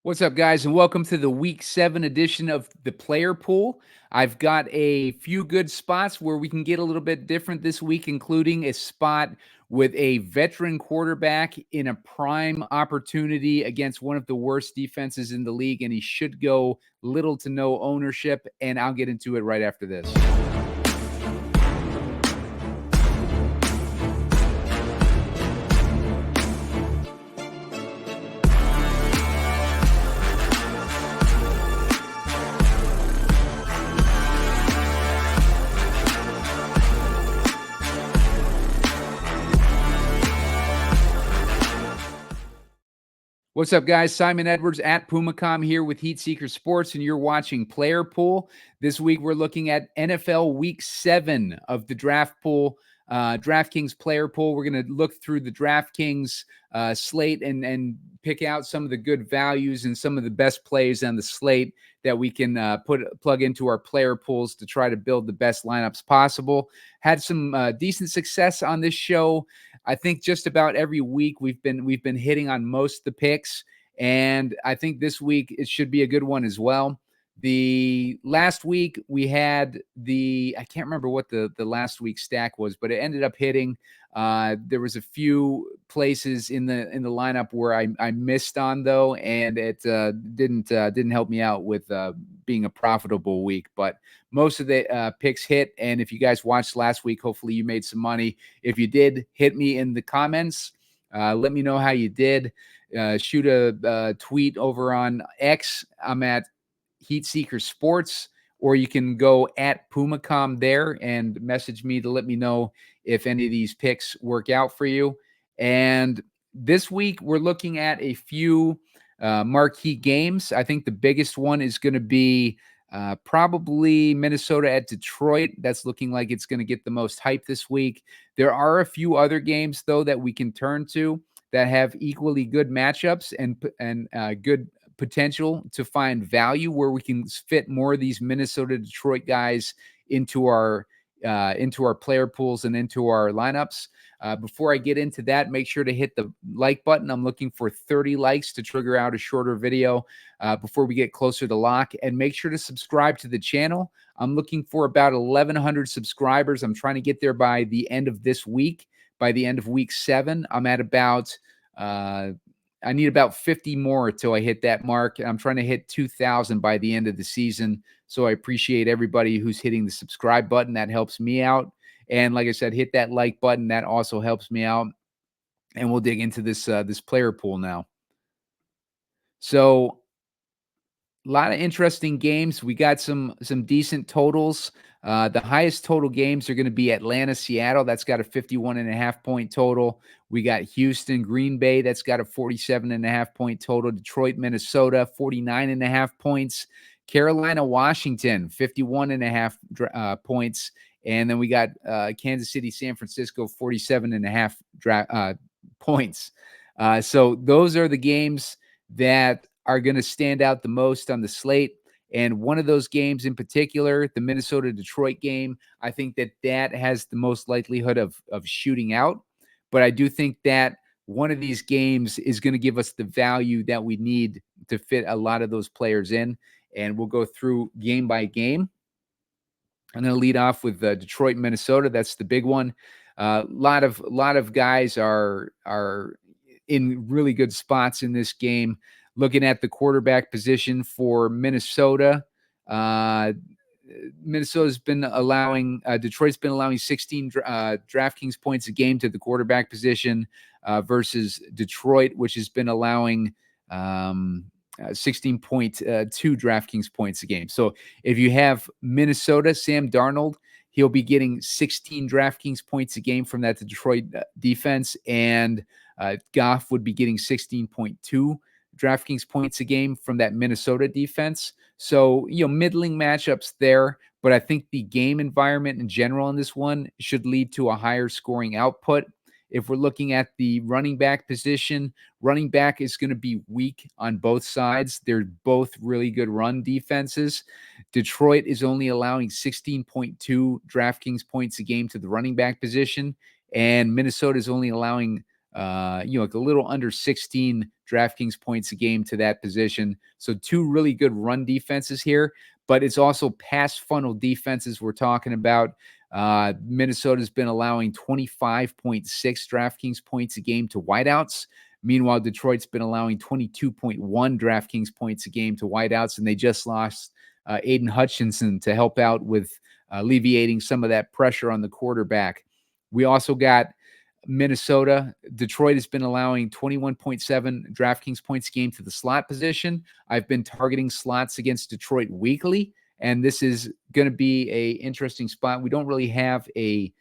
What's up, guys, and welcome to the Week 7 edition of the Player Pool. I've got a few good spots where we can get a little bit different this week, including a spot with a veteran quarterback in a prime opportunity against one of the worst defenses in the league, and he should go little to no ownership, and I'll get into it right after this. What's up, guys? Simon Edwards at PumaCom here with Heat Seeker Sports, and you're watching Player Pool. This week, we're looking at NFL Week 7 of the draft pool, DraftKings Player Pool. We're going to look through the DraftKings slate and pick out some of the good values and some of the best plays on the slate that we can plug into our player pools to try to build the best lineups possible. Had some decent success on this show. I think just about every week we've been hitting on most of the picks, and I think this week it should be a good one as well. The last week we had I can't remember what the last week's stack was, but it ended up hitting. There was a few places in the lineup where I missed on though, and it didn't help me out with being a profitable week. But most of the picks hit, and if you guys watched last week, hopefully you made some money. If you did, hit me in the comments. Let me know how you did. Shoot a tweet over on X. I'm at Heat Seeker Sports, or you can go at PumaCom there and message me to let me know if any of these picks work out for you. And this week, we're looking at a few marquee games. I think the biggest one is going to be probably Minnesota at Detroit. That's looking like it's going to get the most hype this week. There are a few other games, though, that we can turn to that have equally good matchups and good potential to find value where we can fit more of these Minnesota Detroit guys into our player pools and into our lineups. Before I get into that, make sure to hit the like button. I'm looking for 30 likes to trigger out a shorter video before we get closer to lock. And make sure to subscribe to the channel. I'm looking for about 1,100 subscribers. I'm trying to get there by the end of this week. By the end of week 7, I'm at about I need about 50 more till I hit that mark. I'm trying to hit 2,000 by the end of the season. So I appreciate everybody who's hitting the subscribe button. That helps me out. And like I said, hit that like button. That also helps me out. And we'll dig into this player pool now. So a lot of interesting games. We got some decent totals. The highest total games are going to be Atlanta, Seattle. That's got a 51.5 point total. We got Houston, Green Bay. That's got a 47.5 point total. Detroit, Minnesota, 49.5 points. Carolina, Washington, 51.5 points. And then we got Kansas City, San Francisco, 47.5 points. So those are the games that are going to stand out the most on the slate. And one of those games in particular, the Minnesota-Detroit game, I think that has the most likelihood of shooting out. But I do think that one of these games is going to give us the value that we need to fit a lot of those players in. And we'll go through game by game. I'm going to lead off with Detroit, Minnesota. That's the big one. A lot of guys are in really good spots in this game. Looking at the quarterback position for Minnesota, Minnesota's been allowing Detroit's been allowing 16 DraftKings points a game to the quarterback position versus Detroit, which has been allowing 16.2 DraftKings points a game. So if you have Minnesota, Sam Darnold, he'll be getting 16 DraftKings points a game from that Detroit defense, and Goff would be getting 16.2 DraftKings points a game from that Minnesota defense. So, middling matchups there, but I think the game environment in general in this one should lead to a higher scoring output. If we're looking at the running back position, running back is going to be weak on both sides. They're both really good run defenses. Detroit is only allowing 16.2 DraftKings points a game to the running back position, and Minnesota is only allowing like a little under 16 DraftKings points a game to that position. So 2 really good run defenses here, but it's also pass funnel defenses we're talking about. Minnesota's been allowing 25.6 DraftKings points a game to wideouts. Meanwhile, Detroit's been allowing 22.1 DraftKings points a game to wideouts, and they just lost Aiden Hutchinson to help out with alleviating some of that pressure on the quarterback. We also got Minnesota. Detroit has been allowing 21.7 DraftKings points a game to the slot position. I've been targeting slots against Detroit weekly, and this is going to be an interesting spot. We don't really have a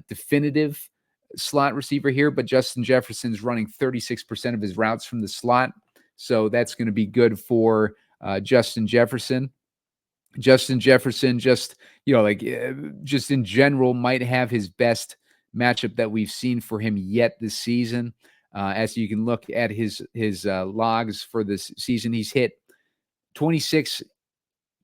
definitive slot receiver here, but Justin Jefferson's running 36% of his routes from the slot. So that's going to be good for Justin Jefferson. Justin Jefferson just in general might have his best matchup that we've seen for him yet this season. As you can look at his logs for this season, he's hit 26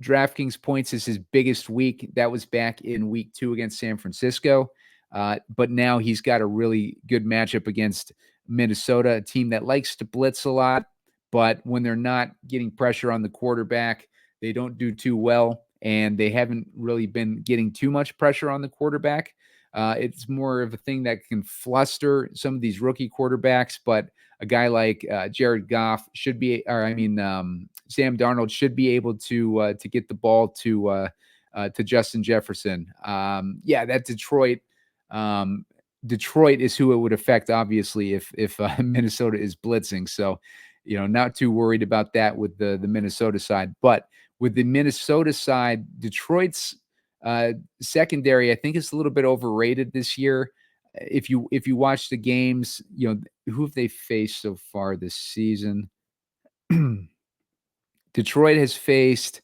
DraftKings points is his biggest week. That was back in week 2 against San Francisco. But now he's got a really good matchup against Minnesota, a team that likes to blitz a lot, but when they're not getting pressure on the quarterback, they don't do too well, and they haven't really been getting too much pressure on the quarterback. It's more of a thing that can fluster some of these rookie quarterbacks, but a guy like Jared Goff should be, Sam Darnold should be able to get the ball to Justin Jefferson. That Detroit is who it would affect, obviously, if Minnesota is blitzing. So, not too worried about that with the Minnesota side. But with the Minnesota side, Detroit's secondary, I think, is a little bit overrated this year. If you watch the games, who have they faced so far this season? Detroit has faced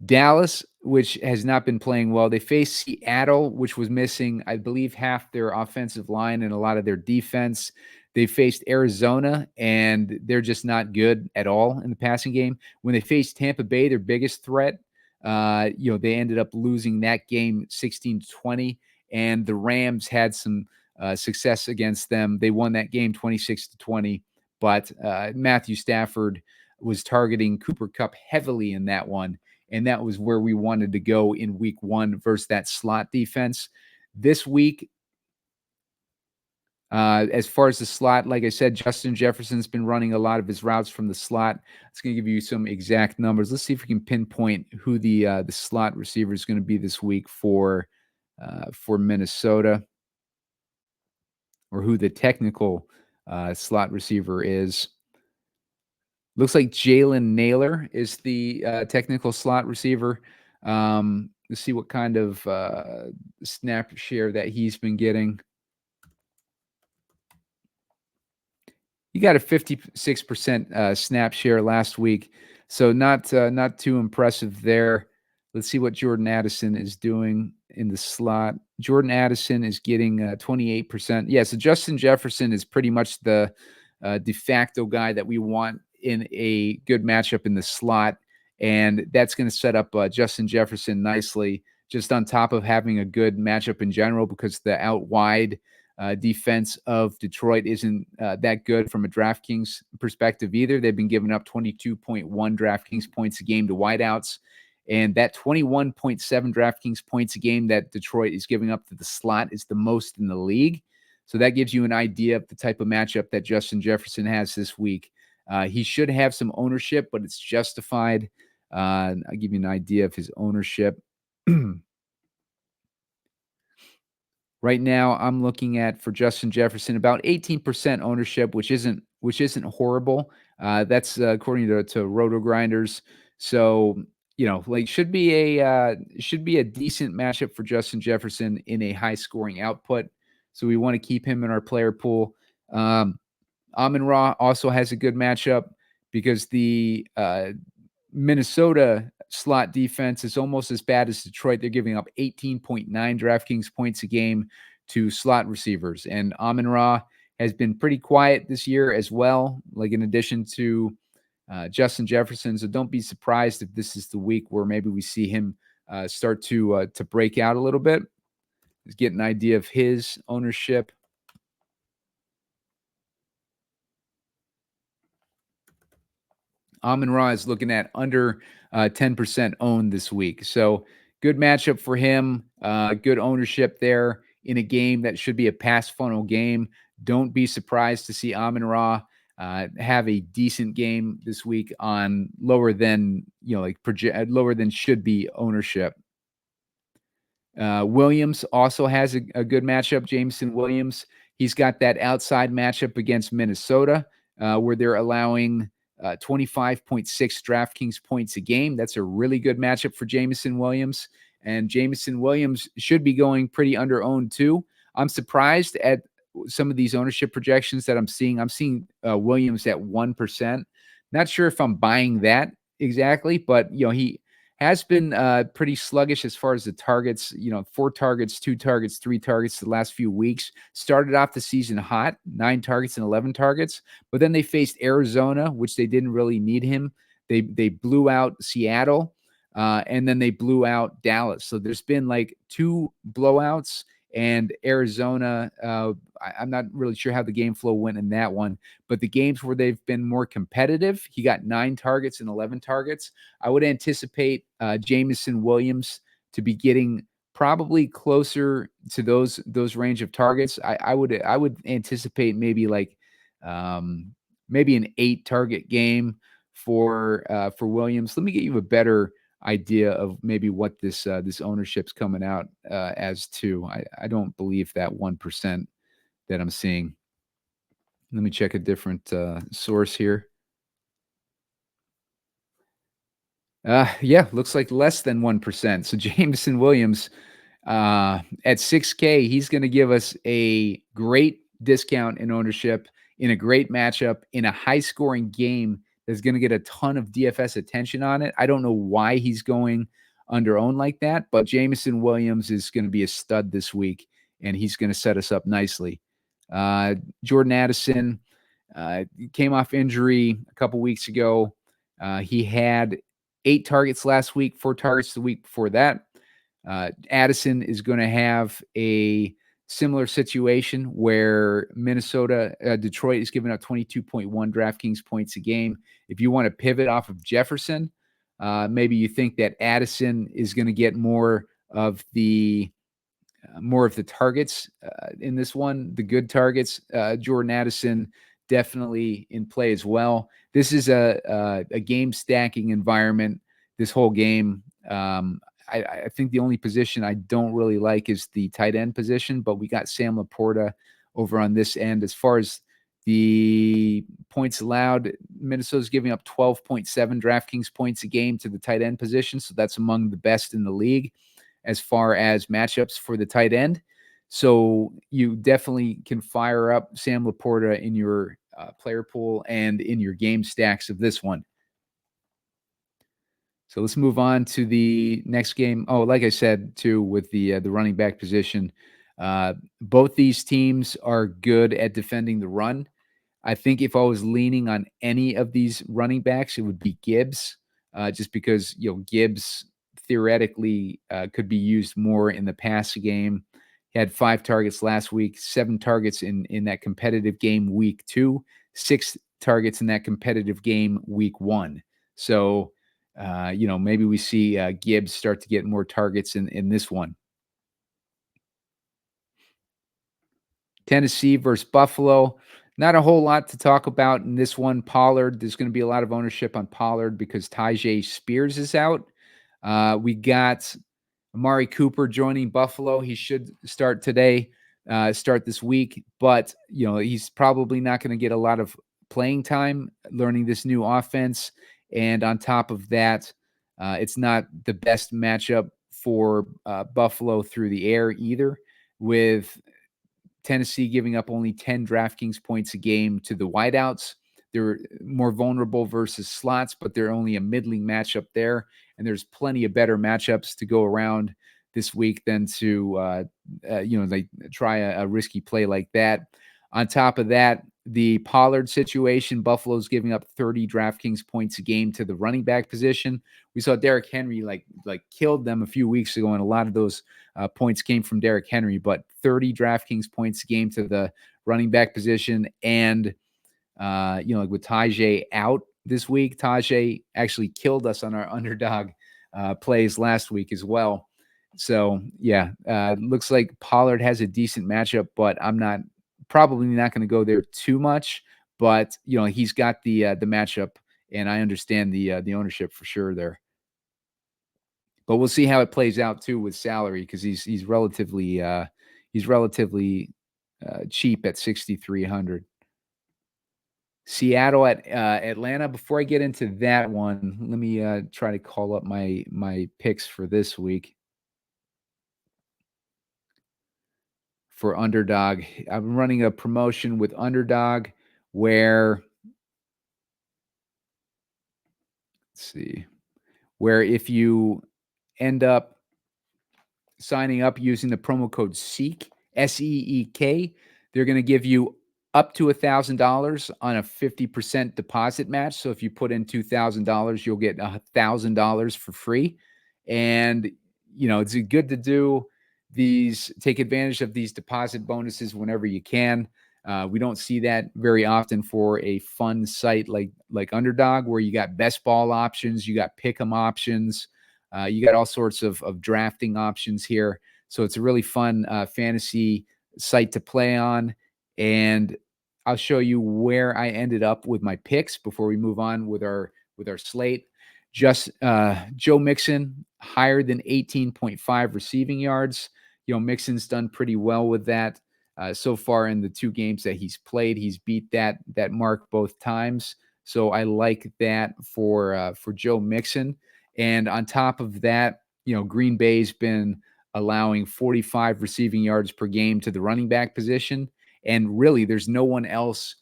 Dallas, which has not been playing well. They faced Seattle, which was missing, I believe, half their offensive line and a lot of their defense. They faced Arizona, and they're just not good at all in the passing game. When they faced Tampa Bay, their biggest threat, they ended up losing that game 16-20, and the Rams had some success against them. They won that game 26-20, but Matthew Stafford was targeting Cooper Kupp heavily in that one, and that was where we wanted to go in week 1 versus that slot defense. This week, as far as the slot, like I said, Justin Jefferson's been running a lot of his routes from the slot. It's going to give you some exact numbers. Let's see if we can pinpoint who the slot receiver is going to be this week for Minnesota, or who the technical slot receiver is. Looks like Jalen Naylor is the technical slot receiver. Let's see what kind of snap share that he's been getting. He got a 56% snap share last week, so not too impressive there. Let's see what Jordan Addison is doing in the slot. Jordan Addison is getting 28%. Yeah, so Justin Jefferson is pretty much the de facto guy that we want in a good matchup in the slot, and that's going to set up Justin Jefferson nicely, just on top of having a good matchup in general, because the out wide defense of Detroit isn't that good from a DraftKings perspective either. They've been giving up 22.1 DraftKings points a game to wideouts, and that 21.7 DraftKings points a game that Detroit is giving up to the slot is the most in the league. So that gives you an idea of the type of matchup that Justin Jefferson has this week. He should have some ownership, but it's justified. I'll give you an idea of his ownership. Right now, I'm looking at, for Justin Jefferson, about 18% ownership, which isn't horrible. That's according to Roto Grinders. So, should be a decent matchup for Justin Jefferson in a high scoring output. So we want to keep him in our player pool. Amon-Ra also has a good matchup because the Minnesota slot defense is almost as bad as Detroit. They're giving up 18.9 DraftKings points a game to slot receivers. And Amon-Ra has been pretty quiet this year as well, like in addition to Justin Jefferson. So don't be surprised if this is the week where maybe we see him start to break out a little bit. Let's get an idea of his ownership. Amon-Ra is looking at under 10% owned this week. So good matchup for him. Good ownership there in a game that should be a pass funnel game. Don't be surprised to see Amon-Ra have a decent game this week on lower than, lower than should be ownership. Williams also has a good matchup. Jameson Williams, he's got that outside matchup against Minnesota, where they're allowing 25.6 DraftKings points a game. That's a really good matchup for Jameson Williams. And Jameson Williams should be going pretty under owned too. I'm surprised at some of these ownership projections that I'm seeing. I'm seeing Williams at 1%. Not sure if I'm buying that exactly, but he has been pretty sluggish as far as the targets, 4 targets, 2 targets, 3 targets the last few weeks. Started off the season hot, 9 targets and 11 targets, but then they faced Arizona, which they didn't really need him. They blew out Seattle, and then they blew out Dallas. So there's been like 2 blowouts, and Arizona, I'm not really sure how the game flow went in that one, but the games where they've been more competitive, he got 9 targets and 11 targets. I would anticipate Jameson Williams to be getting probably closer to those range of targets. I would anticipate maybe like maybe an 8 target game for Williams. Let me get you a better idea of maybe what this ownership's coming out as to. I don't believe that 1% that I'm seeing. Let me check a different source here. Yeah, looks like less than 1%. So Jameson Williams at 6K, he's going to give us a great discount in ownership in a great matchup in a high scoring game that's going to get a ton of DFS attention on it. I don't know why he's going under owned like that, but Jameson Williams is going to be a stud this week, and he's going to set us up nicely. Jordan Addison came off injury a couple weeks ago. He had 8 targets last week, 4 targets the week before that. Addison is going to have a similar situation where Detroit is giving up 22.1 DraftKings points a game. If you want to pivot off of Jefferson, maybe you think that Addison is going to get more of the targets in this one, the good targets. Jordan Addison definitely in play as well. This is a game stacking environment. This whole game. I think the only position I don't really like is the tight end position, but we got Sam Laporta over on this end. As far as the points allowed, Minnesota's giving up 12.7 DraftKings points a game to the tight end position, so that's among the best in the league as far as matchups for the tight end. So you definitely can fire up Sam Laporta in your player pool and in your game stacks of this one. So let's move on to the next game. Oh, like I said, too, with the running back position, both these teams are good at defending the run. I think if I was leaning on any of these running backs, it would be Gibbs, just because Gibbs theoretically could be used more in the pass game. He had 5 targets last week, 7 targets in that competitive game week 2, 6 targets in that competitive game week 1. So maybe we see Gibbs start to get more targets in this one. Tennessee versus Buffalo. Not a whole lot to talk about in this one. Pollard, there's going to be a lot of ownership on Pollard because Tyjae Spears is out. We got Amari Cooper joining Buffalo. He should start today, start this week, but he's probably not going to get a lot of playing time learning this new offense. And on top of that, it's not the best matchup for Buffalo through the air either, with Tennessee giving up only 10 DraftKings points a game to the wideouts. They're more vulnerable versus slots, but they're only a middling matchup there. And there's plenty of better matchups to go around this week than to, they try a risky play like that. On top of that, the Pollard situation, Buffalo's giving up 30 DraftKings points a game to the running back position. We saw Derrick Henry like killed them a few weeks ago, and a lot of those points came from Derrick Henry, but 30 DraftKings points a game to the running back position. And, with Tyjae out, this week. Tajay actually killed us on our underdog plays last week as well. So yeah, looks like Pollard has a decent matchup, but I'm probably not going to go there too much. But he's got the matchup, and I understand the ownership for sure there. But we'll see how it plays out too with salary, because he's relatively cheap at 6,300. Seattle at Atlanta. Before I get into that one, let me try to call up my picks for this week for underdog. I'm running a promotion with underdog where, let's see, where if you end up signing up using the promo code SEEK, SEEK, they're going to give you up to $1,000 on a 50% deposit match. So if you put in $2,000, you'll get $1,000 for free. And, it's good to do take advantage of these deposit bonuses whenever you can. We don't see that very often for a fun site like Underdog, where you got best ball options, you got pick'em options, you got all sorts of drafting options here. So it's a really fun fantasy site to play on. And I'll show you where I ended up with my picks before we move on with our slate. Just Joe Mixon, higher than 18.5 receiving yards. Mixon's done pretty well with that so far in the 2 games that he's played. He's beat that mark both times. So I like that for Joe Mixon. And on top of that, Green Bay's been allowing 45 receiving yards per game to the running back position. And really, there's no one else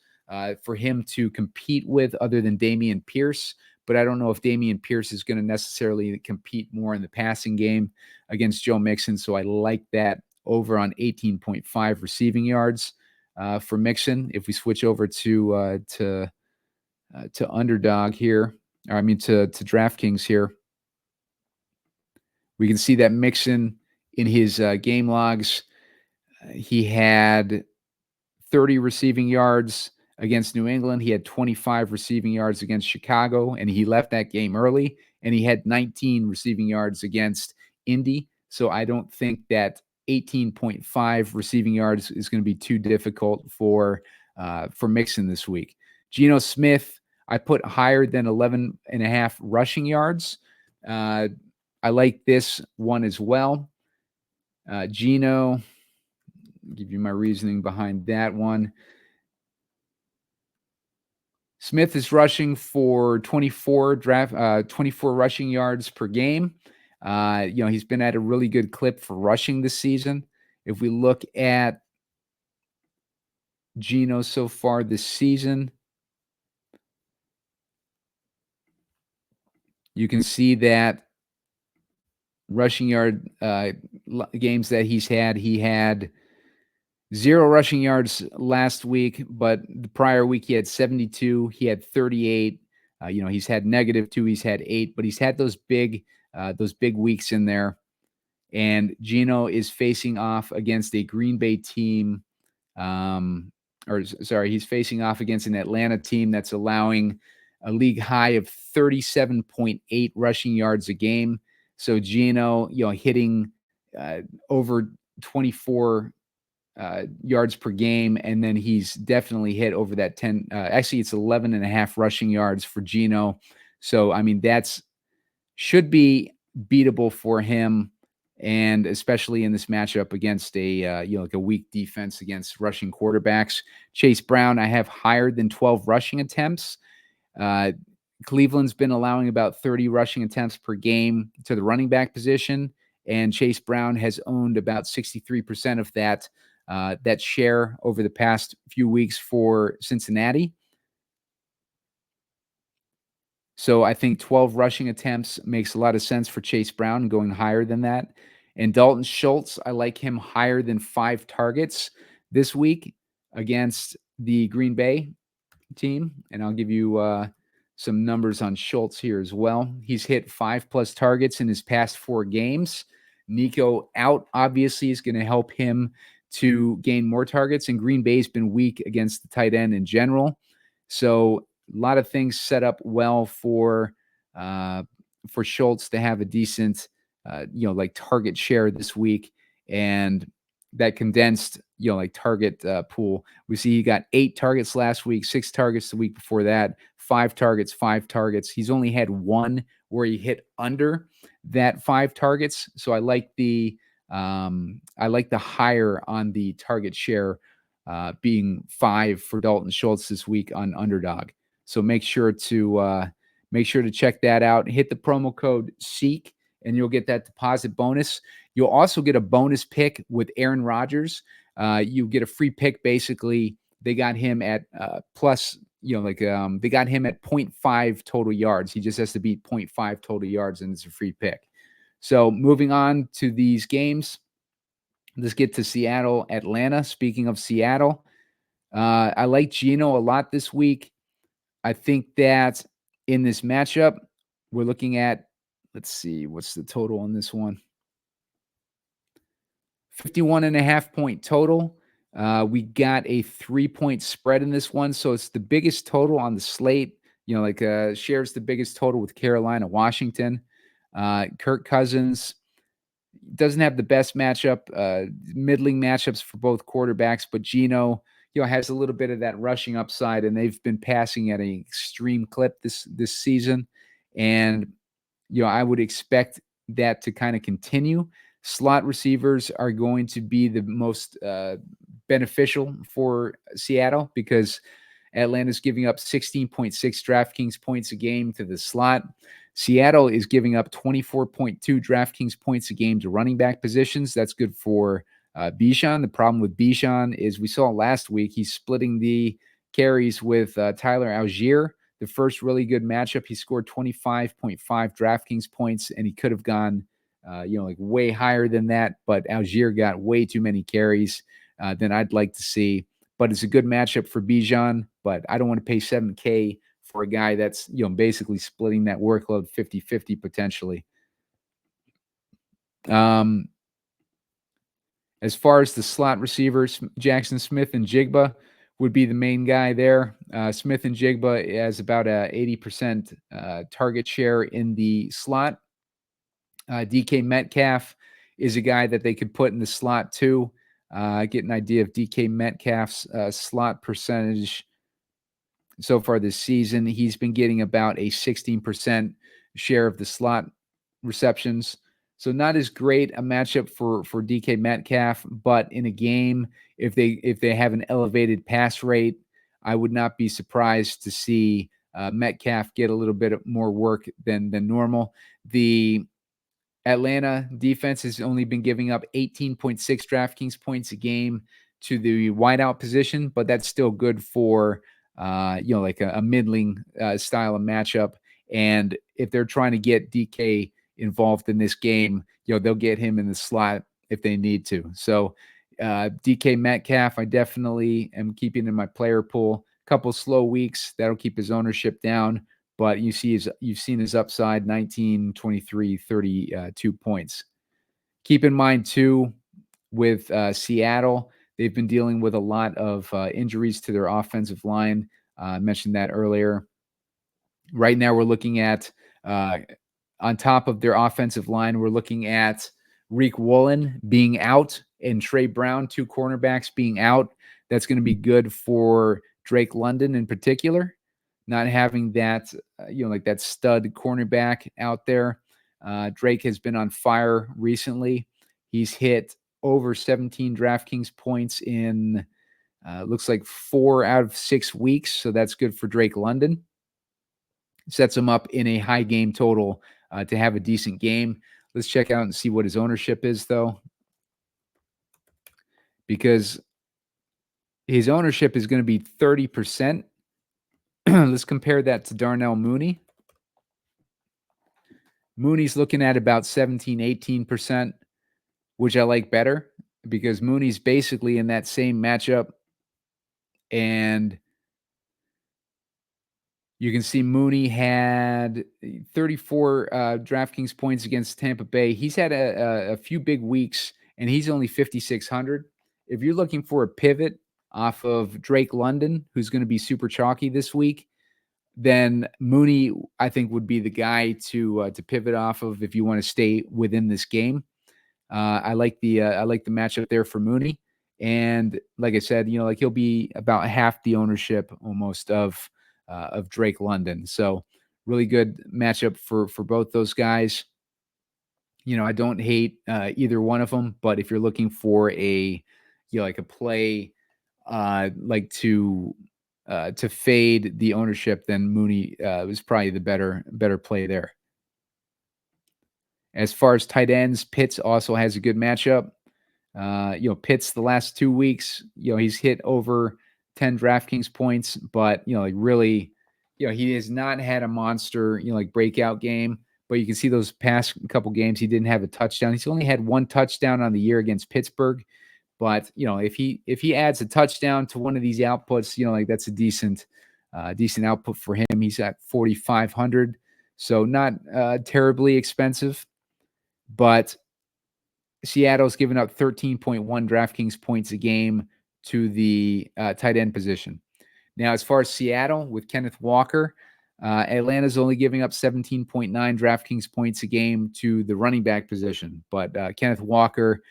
for him to compete with other than Dameon Pierce. But I don't know if Dameon Pierce is going to necessarily compete more in the passing game against Joe Mixon. So I like that over on 18.5 receiving yards for Mixon. If we switch over to Underdog here, or I mean to DraftKings here, we can see that Mixon in his game logs, he had 30 receiving yards against New England. He had 25 receiving yards against Chicago, and he left that game early. And he had 19 receiving yards against Indy. So I don't think that 18.5 receiving yards is going to be too difficult for Mixon this week. Geno Smith, I put higher than 11.5 rushing yards. I like this one as well. Geno, give you my reasoning behind that one. Smith is rushing for 24 rushing yards per game. He's been at a really good clip for rushing this season. If we look at Geno so far this season, you can see that rushing yard games that he had 0 rushing yards last week, but the prior week he had 72, he had 38. He's had -2, he's had 8, but he's had those big weeks in there. And Geno is facing off against a Green Bay team, he's facing off against an Atlanta team that's allowing a league high of 37.8 rushing yards a game. So Geno, hitting over 24 yards per game, and then he's definitely hit over that 10. Actually, it's 11.5 rushing yards for Geno. So I mean, that's should be beatable for him, and especially in this matchup against a weak defense against rushing quarterbacks. Chase Brown, I have higher than 12 rushing attempts. Cleveland's been allowing about 30 rushing attempts per game to the running back position, and Chase Brown has owned about 63% of that share over the past few weeks for Cincinnati. So I think 12 rushing attempts makes a lot of sense for Chase Brown, going higher than that. And Dalton Schultz, I like him higher than 5 targets this week against the Green Bay team. And I'll give you some numbers on Schultz here as well. He's hit 5+ targets in his past 4 games. Nico out, obviously, is going to help him to gain more targets. And Green Bay's been weak against the tight end in general. So lot of things set up well for Schultz to have a decent, like target share this week, and that condensed, like target pool. We see he got 8 targets last week, 6 targets the week before that, 5 targets, 5 targets. He's only had one where he hit under that 5 targets. So I like the higher on the target share being 5 for Dalton Schultz this week on Underdog. So make sure to check that out. Hit the promo code SEEK and you'll get that deposit bonus. You'll also get a bonus pick with Aaron Rodgers. You get a free pick. Basically, they got him at plus, they got him at 0.5 total yards. He just has to beat 0.5 total yards and it's a free pick. So moving on to these games, let's get to Seattle, Atlanta. Speaking of Seattle, I like Geno a lot this week. I think that in this matchup, we're looking at, let's see, what's the total on this one? 51.5 point total. We got a 3-point spread in this one. So it's the biggest total on the slate, shares the biggest total with Carolina, Washington. Kirk Cousins doesn't have the best matchup, middling matchups for both quarterbacks, but Geno, has a little bit of that rushing upside, and they've been passing at an extreme clip this season. And, I would expect that to kind of continue. Slot receivers are going to be the most beneficial for Seattle because Atlanta's giving up 16.6 DraftKings points a game to the slot. Seattle is giving up 24.2 DraftKings points a game to running back positions. That's good for Bijan. The problem with Bijan is we saw last week he's splitting the carries with Tyler Algier. The first really good matchup, he scored 25.5 DraftKings points, and he could have gone, way higher than that. But Algier got way too many carries than I'd like to see. But it's a good matchup for Bijan. But I don't want to pay $7K for a guy that's, basically splitting that workload 50-50 potentially. As far as the slot receivers, Jackson Smith and Jigba would be the main guy there. Smith and Jigba has about a 80% target share in the slot. DK Metcalf is a guy that they could put in the slot too. Get an idea of DK Metcalf's slot percentage so far this season. He's been getting about a 16% share of the slot receptions. So not as great a matchup for DK Metcalf, but in a game, if they have an elevated pass rate, I would not be surprised to see Metcalf get a little bit more work than normal. The Atlanta defense has only been giving up 18.6 DraftKings points a game to the wideout position, but that's still good for like a middling style of matchup. And if they're trying to get DK involved in this game, they'll get him in the slot if they need to. So DK Metcalf, I definitely am keeping in my player pool. Couple slow weeks, that'll keep his ownership down. But you've seen his upside, 19, 23, 32 points. Keep in mind, too, with Seattle, they've been dealing with a lot of injuries to their offensive line. I mentioned that earlier. Right now, we're looking at, on top of their offensive line, we're looking at Reek Woolen being out and Trey Brown, 2 cornerbacks being out. That's going to be good for Drake London in particular. Not having that, like that stud cornerback out there. Drake has been on fire recently. He's hit over 17 DraftKings points in, looks like 4 out of 6 weeks. So that's good for Drake London. Sets him up in a high game total to have a decent game. Let's check out and see what his ownership is, though. Because his ownership is going to be 30%. Let's compare that to Darnell Mooney. Mooney's looking at about 17, 18%, which I like better because Mooney's basically in that same matchup. And you can see Mooney had 34 DraftKings points against Tampa Bay. He's had a few big weeks, and he's only 5,600. If you're looking for a pivot off of Drake London, who's going to be super chalky this week, then Mooney, I think, would be the guy to pivot off of if you want to stay within this game. I like the matchup there for Mooney, and like I said, like he'll be about half the ownership almost of Drake London. So really good matchup for both those guys. I don't hate either one of them, but if you're looking for like a play, like to fade the ownership, then Mooney was probably the better play there. As far as tight ends, Pitts also has a good matchup. Pitts the last 2 weeks, he's hit over 10 DraftKings points, but like really, he has not had a monster, like breakout game. But you can see those past couple games, he didn't have a touchdown. He's only had one touchdown on the year against Pittsburgh. But if he adds a touchdown to one of these outputs, like that's a decent output for him. He's at 4,500, so not terribly expensive, but Seattle's given up 13.1 DraftKings points a game to the tight end position. Now, as far as Seattle with Kenneth Walker, Atlanta's only giving up 17.9 DraftKings points a game to the running back position. But Kenneth Walker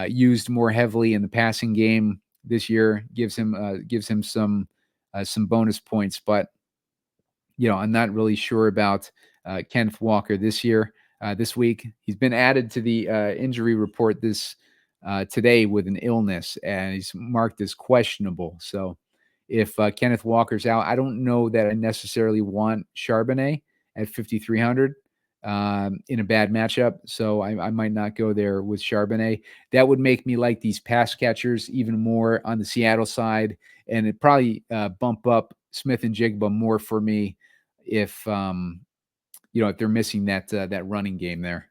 used more heavily in the passing game this year, gives him some bonus points. But I'm not really sure about Kenneth Walker this week. He's been added to the injury report today with an illness, and he's marked as questionable. So if Kenneth Walker's out, I don't know that I necessarily want Charbonnet at 5,300 in a bad matchup. So I might not go there with Charbonnet. That would make me like these pass catchers even more on the Seattle side, and it probably bump up Smith and Jigba more for me if if they're missing that running game there.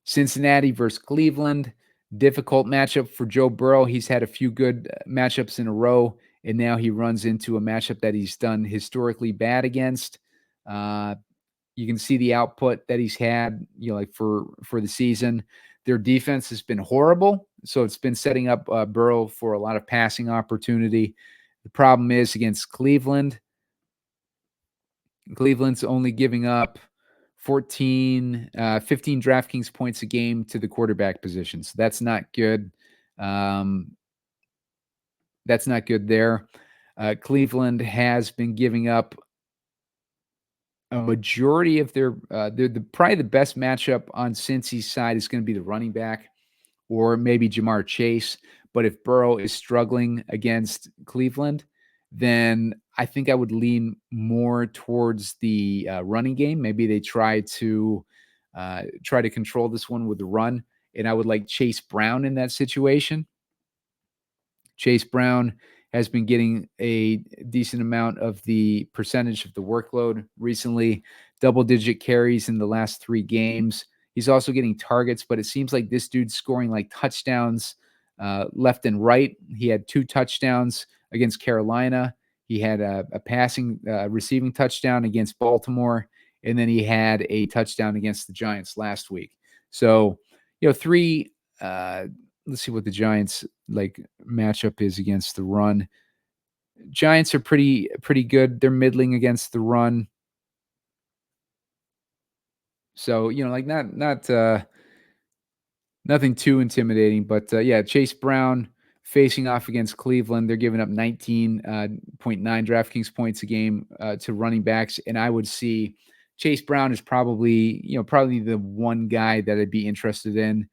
Cincinnati versus Cleveland, difficult matchup for Joe Burrow. He's had a few good matchups in a row, and now he runs into a matchup that he's done historically bad against. You can see the output that he's had, like for the season. Their defense has been horrible, so it's been setting up Burrow for a lot of passing opportunity. The problem is against Cleveland's only giving up 15 DraftKings points a game to the quarterback position. So that's not good. That's not good there. Cleveland has been giving up a majority of their probably the best matchup on Cincy's side is going to be the running back or maybe Jamar Chase. But if Burrow is struggling against Cleveland, then I think I would lean more towards the running game. Maybe they try to control this one with the run, and I would like Chase Brown in that situation. Chase Brown has been getting a decent amount of the percentage of the workload recently, double-digit carries in the last 3 games. He's also getting targets, but it seems like this dude's scoring like touchdowns left and right. He had 2 touchdowns against Carolina. He had a receiving touchdown against Baltimore, and then he had a touchdown against the Giants last week. So, 3 let's see what the Giants matchup is against the run. Giants are pretty good. They're middling against the run. So, nothing too intimidating, but Chase Brown facing off against Cleveland. They're giving up 19.9 DraftKings points a game to running backs, and I would see Chase Brown is probably the one guy that I'd be interested in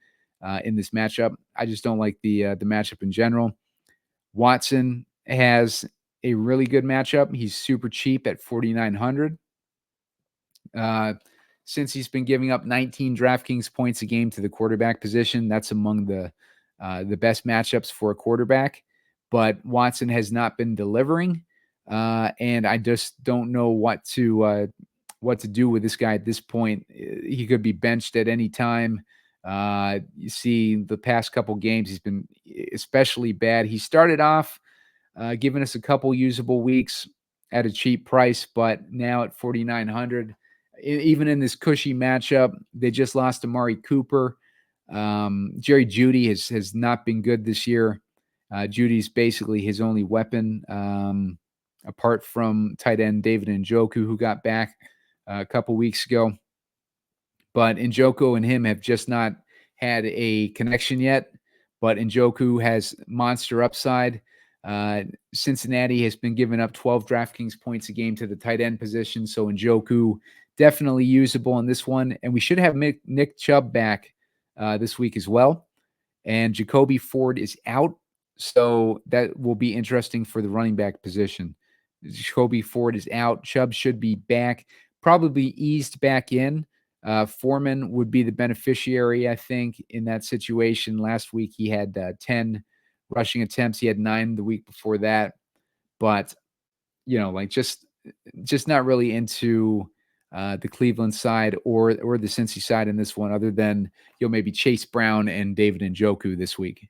this matchup. I just don't like the matchup in general. Watson has a really good matchup. He's super cheap at 4,900. Since he's been giving up 19 DraftKings points a game to the quarterback position, that's among the best matchups for a quarterback. But Watson has not been delivering, and I just don't know what to do with this guy at this point. He could be benched at any time. You see the past couple games, he's been especially bad. He started off giving us a couple usable weeks at a cheap price, but now at 4,900, even in this cushy matchup, they just lost Amari Cooper. Jerry Jeudy has not been good this year. Judy's basically his only weapon. apart from tight end David Njoku, who got back a couple weeks ago. But Njoku and him have just not had a connection yet. But Njoku has monster upside. Cincinnati has been giving up 12 DraftKings points a game to the tight end position. So Njoku definitely usable in this one. And we should have Nick Chubb back this week as well. And Jacoby Ford is out. So that will be interesting for the running back position. Jacoby Ford is out. Chubb should be back, probably eased back in. Foreman would be the beneficiary, I think, in that situation. Last week he had 10 rushing attempts. He had 9 the week before that. But, like just not really into the Cleveland side or the Cincy side in this one, other than maybe Chase Brown and David Njoku this week.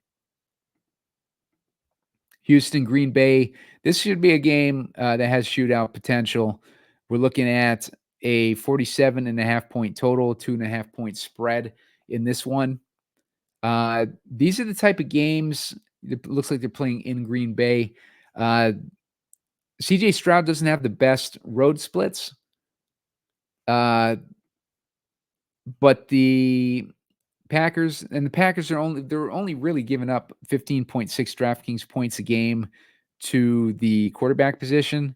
Houston, Green Bay. This should be a game that has shootout potential. We're looking at a 47.5 point total, 2.5 point spread in this one. These are the type of games. It looks like they're playing in Green Bay. CJ Stroud doesn't have the best road splits. But the Packers are only really giving up 15.6 DraftKings points a game to the quarterback position.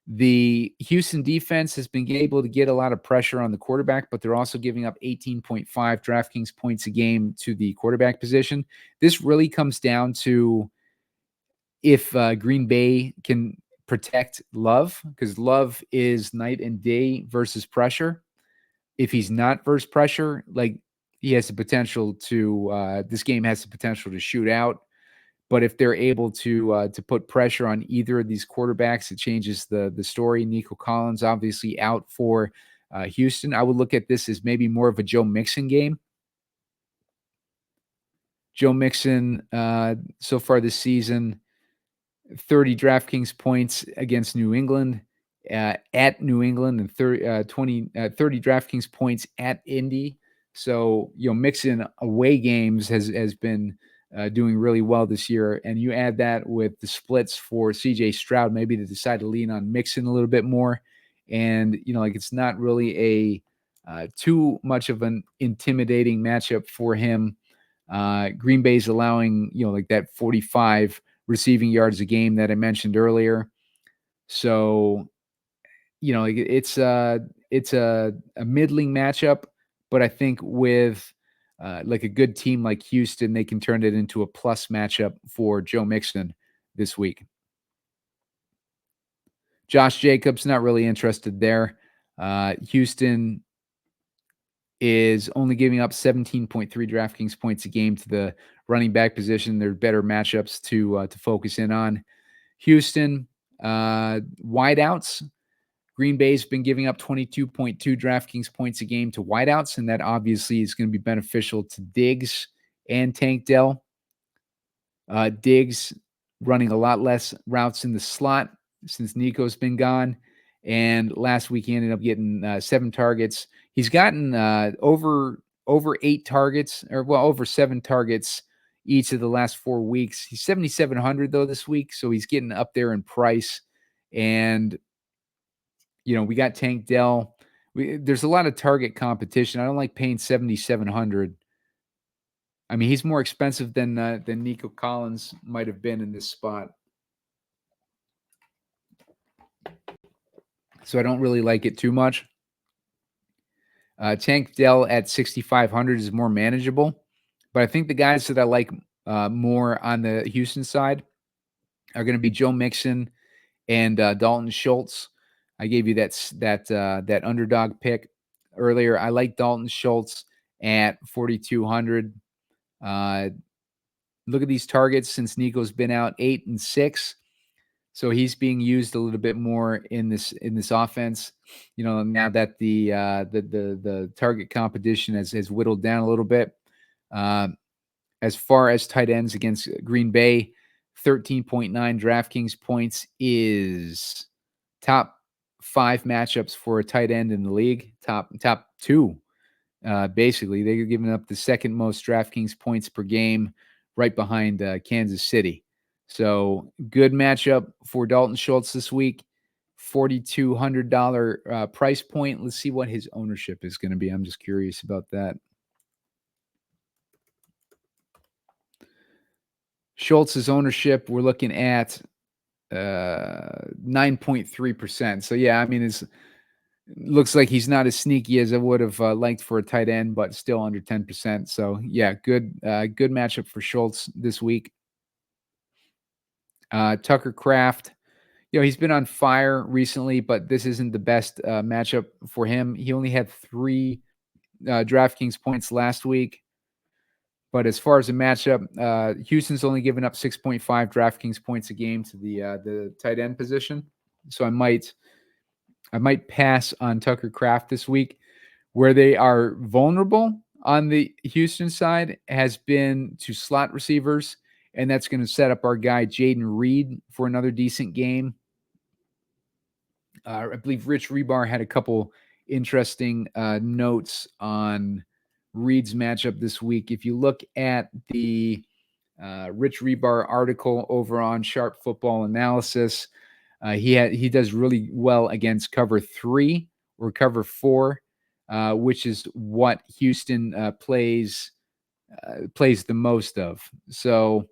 The Houston defense has been able to get a lot of pressure on the quarterback, but they're also giving up 18.5 DraftKings points a game to the quarterback position. This really comes down to if Green Bay can protect Love, because Love is night and day versus pressure. If he's not versus pressure, he has the potential to this game has the potential to shoot out. But if they're able to put pressure on either of these quarterbacks, it changes the story. Nico Collins obviously out for Houston. I would look at this as maybe more of a Joe Mixon game. Joe Mixon so far this season, 30 DraftKings points against New England, at New England, and 30 DraftKings points at Indy. So, Mixon away games has been doing really well this year. And you add that with the splits for CJ Stroud, maybe to decide to lean on Mixon a little bit more. And, it's not really a too much of an intimidating matchup for him. Green Bay's allowing, that 45 receiving yards a game that I mentioned earlier. So, it's a middling matchup, but I think with a good team like Houston, they can turn it into a plus matchup for Joe Mixon this week. Josh Jacobs, not really interested there. Houston is only giving up 17.3 DraftKings points a game to the running back position. There are better matchups to focus in on. Houston, wideouts. Green Bay's been giving up 22.2 DraftKings points a game to wideouts, and that obviously is going to be beneficial to Diggs and Tank Dell. Diggs running a lot less routes in the slot since Nico's been gone, and last week he ended up getting 7 targets. He's gotten over 8 targets, over 7 targets each of the last 4 weeks. He's 7,700 though this week, so he's getting up there in price. And we got Tank Dell. There's a lot of target competition. I don't like paying 7,700. I mean, he's more expensive than Nico Collins might have been in this spot. So I don't really like it too much. Tank Dell at 6,500 is more manageable. But I think the guys that I like more on the Houston side are going to be Joe Mixon and Dalton Schultz. I gave you that underdog pick earlier. I like Dalton Schultz at 4,200. Look at these targets since Nico's been out, 8 and 6. So he's being used a little bit more in this offense. Now that the target competition has whittled down a little bit. As far as tight ends against Green Bay, 13.9 DraftKings points is top 5 matchups for a tight end in the league. Top 2, basically. They're giving up the second most DraftKings points per game, right behind Kansas City. So good matchup for Dalton Schultz this week. $4,200 price point. Let's see what his ownership is going to be. I'm just curious about that. Schultz's ownership, we're looking at 9.3%. So yeah, I mean, it looks like he's not as sneaky as I would have liked for a tight end, but still under 10%. So yeah, good matchup for Schultz this week. Tucker Kraft, he's been on fire recently, but this isn't the best matchup for him. He only had 3 DraftKings points last week. But as far as the matchup, Houston's only given up 6.5 DraftKings points a game to the tight end position. So I might pass on Tucker Kraft this week. Where they are vulnerable on the Houston side has been to slot receivers, and that's going to set up our guy Jaden Reed for another decent game. I believe Rich Rebar had a couple interesting notes on Reed's matchup this week. If you look at the Rich Rebar article over on Sharp Football Analysis, he does really well against cover 3 or cover 4, which is what Houston plays the most of. So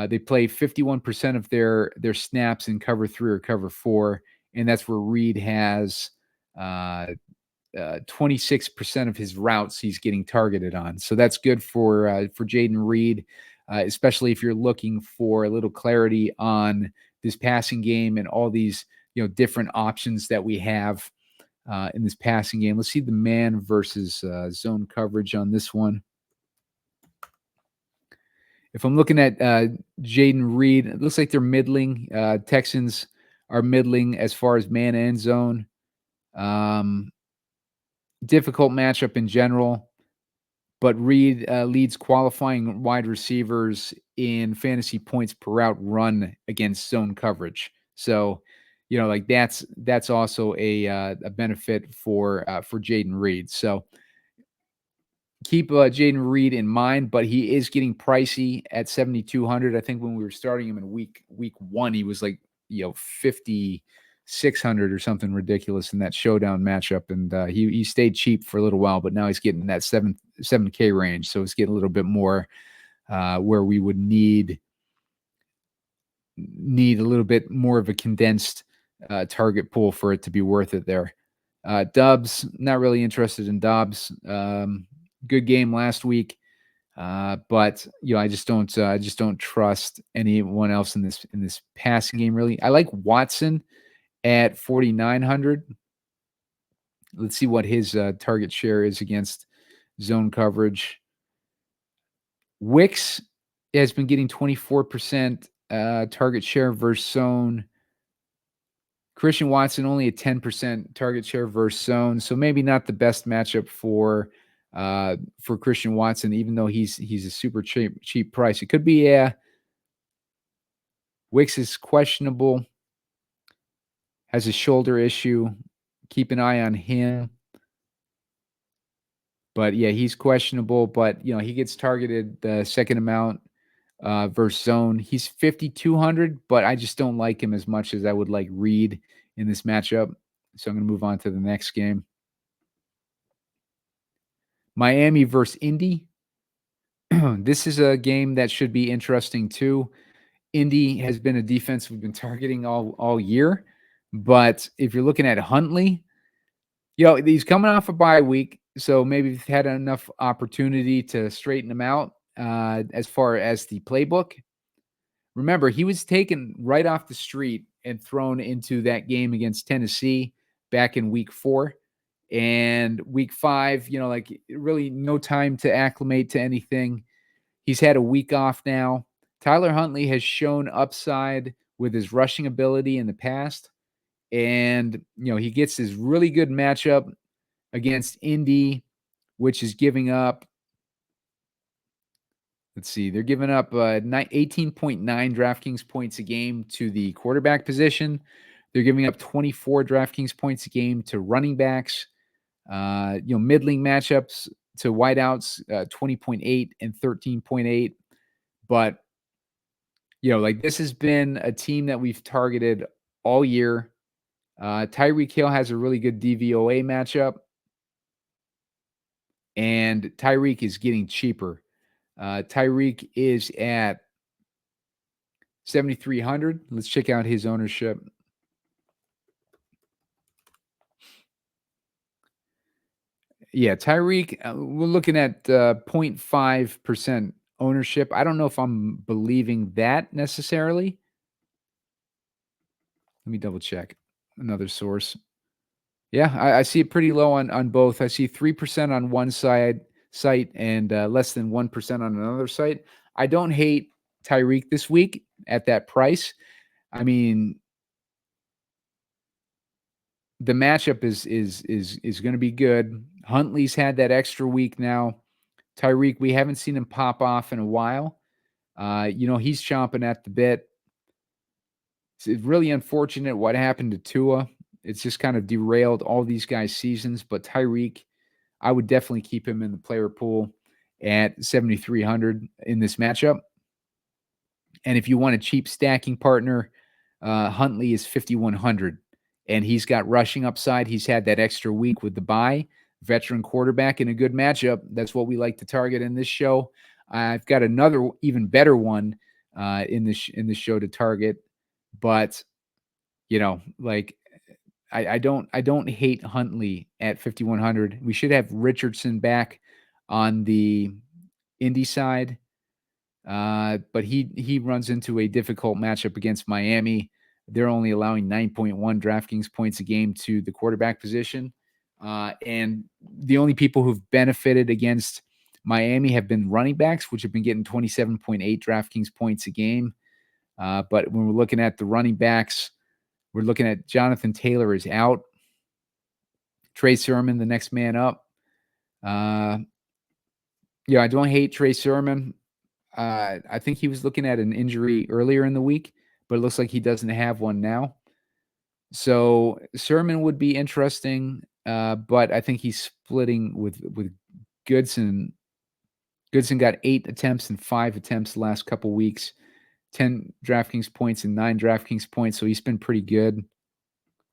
they play 51% of their snaps in cover 3 or cover 4, and that's where Reed has 26% of his routes he's getting targeted on. So that's good for Jaden Reed, especially if you're looking for a little clarity on this passing game and all these different options that we have in this passing game. Let's see the man versus zone coverage on this one. If I'm looking at Jaden Reed, it looks like they're middling. Texans are middling as far as man and zone. Difficult matchup in general, but Reed leads qualifying wide receivers in fantasy points per route run against zone coverage. So, that's also a benefit for Jaden Reed. So keep Jaden Reed in mind, but he is getting pricey at 7,200. I think when we were starting him in week 1, he was like 5,600 or something ridiculous in that showdown matchup, and he stayed cheap for a little while, but now he's getting that 7K range, so it's getting a little bit more where we would need a little bit more of a condensed target pool for it to be worth it there. Dobbs, not really interested in Dobbs. Good game last week, but I just don't trust anyone else in this passing game really. I like Watson at 4,900. Let's see what his target share is against zone coverage. Wicks has been getting 24% target share versus zone. Christian Watson only a 10% target share versus zone, so maybe not the best matchup for Christian Watson, even though he's a super cheap price. It could be Wicks is questionable, has a shoulder issue. Keep an eye on him. But yeah, he's questionable, but he gets targeted the second amount versus zone. He's 5,200, but I just don't like him as much as I would like Reed in this matchup. So I'm going to move on to the next game. Miami versus Indy. This is a game that should be interesting too. Indy has been a defense we've been targeting all year, but if you're looking at Huntley, he's coming off a bye week, so maybe he's had enough opportunity to straighten him out as far as the playbook. Remember, he was taken right off the street and thrown into that game against Tennessee back in week 4. And week 5, really no time to acclimate to anything. He's had a week off now. Tyler Huntley has shown upside with his rushing ability in the past. And, he gets his really good matchup against Indy, which is giving up, let's see, they're giving up 18.9 DraftKings points a game to the quarterback position. They're giving up 24 DraftKings points a game to running backs. Middling matchups to wideouts, 20.8 and 13.8. But, like this has been a team that we've targeted all year. Tyreek Hill has a really good DVOA matchup, and Tyreek is getting cheaper. Tyreek is at 7,300. Let's check out his ownership. Yeah, Tyreek, we're looking at 0.5% ownership. I don't know if I'm believing that necessarily. Let me double check another source. Yeah, I see it pretty low on both. I see 3% on one site and less than 1% on another site. I don't hate Tyreek this week at that price. I mean, the matchup is going to be good. Huntley's had that extra week now. Tyreek, we haven't seen him pop off in a while. He's chomping at the bit. It's really unfortunate what happened to Tua. It's just kind of derailed all these guys' seasons. But Tyreek, I would definitely keep him in the player pool at 7,300 in this matchup. And if you want a cheap stacking partner, Huntley is 5,100. And he's got rushing upside. He's had that extra week with the bye. Veteran quarterback in a good matchup. That's what we like to target in this show. I've got another even better one in this show to target. But I don't hate Huntley at 5,100. We should have Richardson back on the Indy side, but he runs into a difficult matchup against Miami. They're only allowing 9.1 DraftKings points a game to the quarterback position, and the only people who've benefited against Miami have been running backs, which have been getting 27.8 DraftKings points a game. But when we're looking at the running backs, we're looking at Jonathan Taylor is out. Trey Sermon, the next man up. I don't hate Trey Sermon. I think he was looking at an injury earlier in the week, but it looks like he doesn't have one now. So Sermon would be interesting, but I think he's splitting with Goodson. Goodson got 8 attempts and 5 attempts the last couple weeks, 10 DraftKings points and 9 DraftKings points, so he's been pretty good.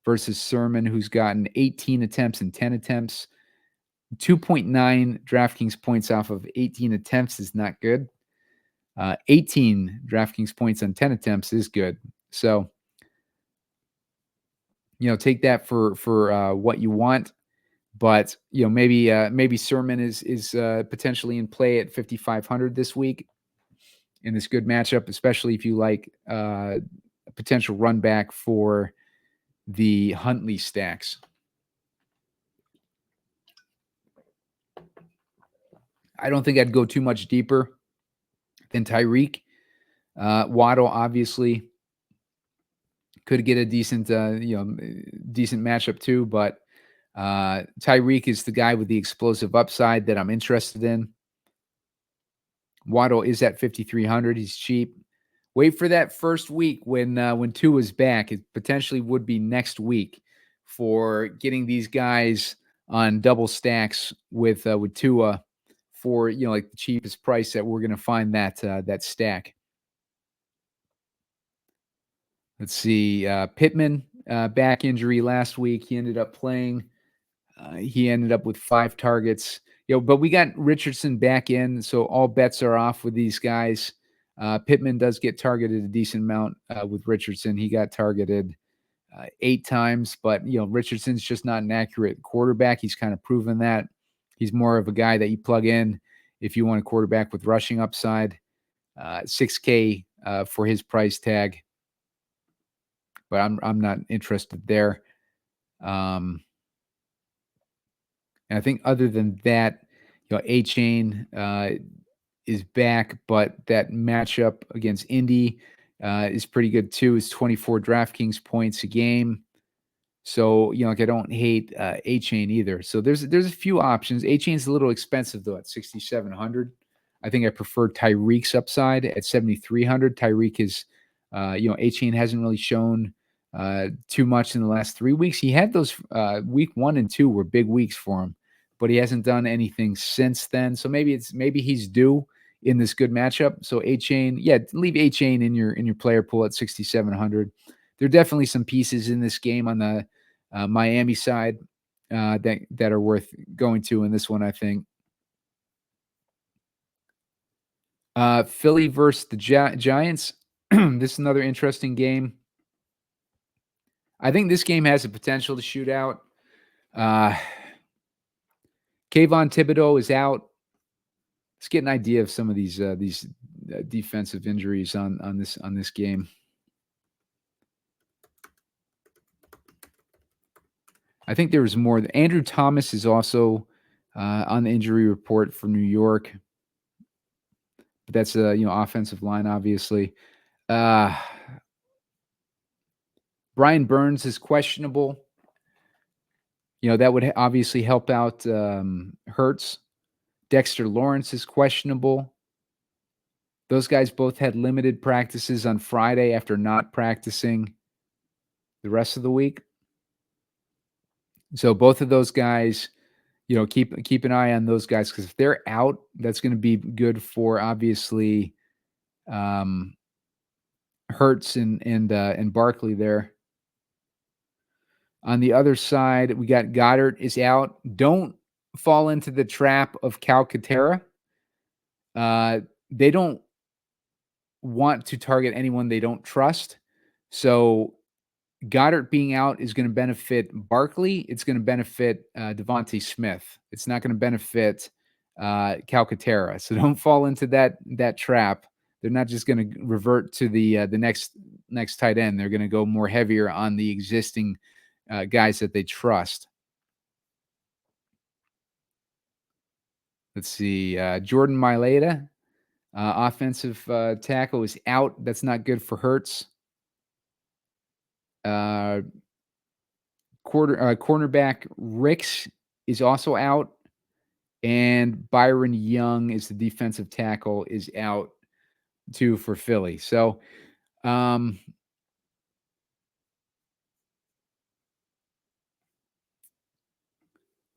Versus Sermon, who's gotten 18 attempts and 10 attempts. 2.9 DraftKings points off of 18 attempts is not good. 18 DraftKings points on 10 attempts is good. So, take that for what you want. But maybe Sermon is potentially in play at 5,500 this week in this good matchup, especially if you like a potential run back for the Huntley stacks. I don't think I'd go too much deeper than Tyreek. Waddle obviously could get a decent matchup too, but Tyreek is the guy with the explosive upside that I'm interested in. Waddle is at 5,300. He's cheap. Wait for that first week when Tua's back. It potentially would be next week for getting these guys on double stacks with Tua for like the cheapest price that we're going to find that stack. Let's see, Pittman back injury last week. He ended up playing. He ended up with 5 targets. But we got Richardson back in, so all bets are off with these guys. Pittman does get targeted a decent amount with Richardson. He got targeted 8 times, but Richardson's just not an accurate quarterback. He's kind of proven that. He's more of a guy that you plug in if you want a quarterback with rushing upside. $6K for his price tag, but I'm not interested there. And I think other than that, A-Chain is back, but that matchup against Indy is pretty good too. It's 24 DraftKings points a game. So, I don't hate A-Chain either. So there's a few options. A-Chain's a little expensive though at 6,700. I think I prefer Tyreek's upside at 7,300. Tyreek is, A-Chain hasn't really shown too much in the last 3 weeks. He had those week 1 and 2 were big weeks for him, but he hasn't done anything since then. So maybe he's due in this good matchup. So A-Chain, leave A-Chain in your player pool at 6,700. There are definitely some pieces in this game on the Miami side that are worth going to in this one, I think. Philly versus the Giants. This is another interesting game. I think this game has the potential to shoot out. Kayvon Thibodeau is out. Let's get an idea of some of these defensive injuries on this game. I think there was more. Andrew Thomas is also on the injury report for New York. But that's a offensive line, obviously. Brian Burns is questionable. That would obviously help out Hurts. Dexter Lawrence is questionable. Those guys both had limited practices on Friday after not practicing the rest of the week. So both of those guys, keep an eye on those guys, because if they're out, that's going to be good for obviously Hurts and Barkley there. On the other side, we got Goddard is out. Don't fall into the trap of Calcaterra. They don't want to target anyone they don't trust. So Goddard being out is going to benefit Barkley. It's going to benefit Devontae Smith. It's not going to benefit Calcaterra. So don't fall into that trap. They're not just going to revert to the next tight end. They're going to go more heavier on the existing guys that they trust. Let's see. Jordan Mailata, offensive tackle, is out. That's not good for Hurts. Cornerback Ricks is also out. And Byron Young is the defensive tackle, is out too for Philly. So,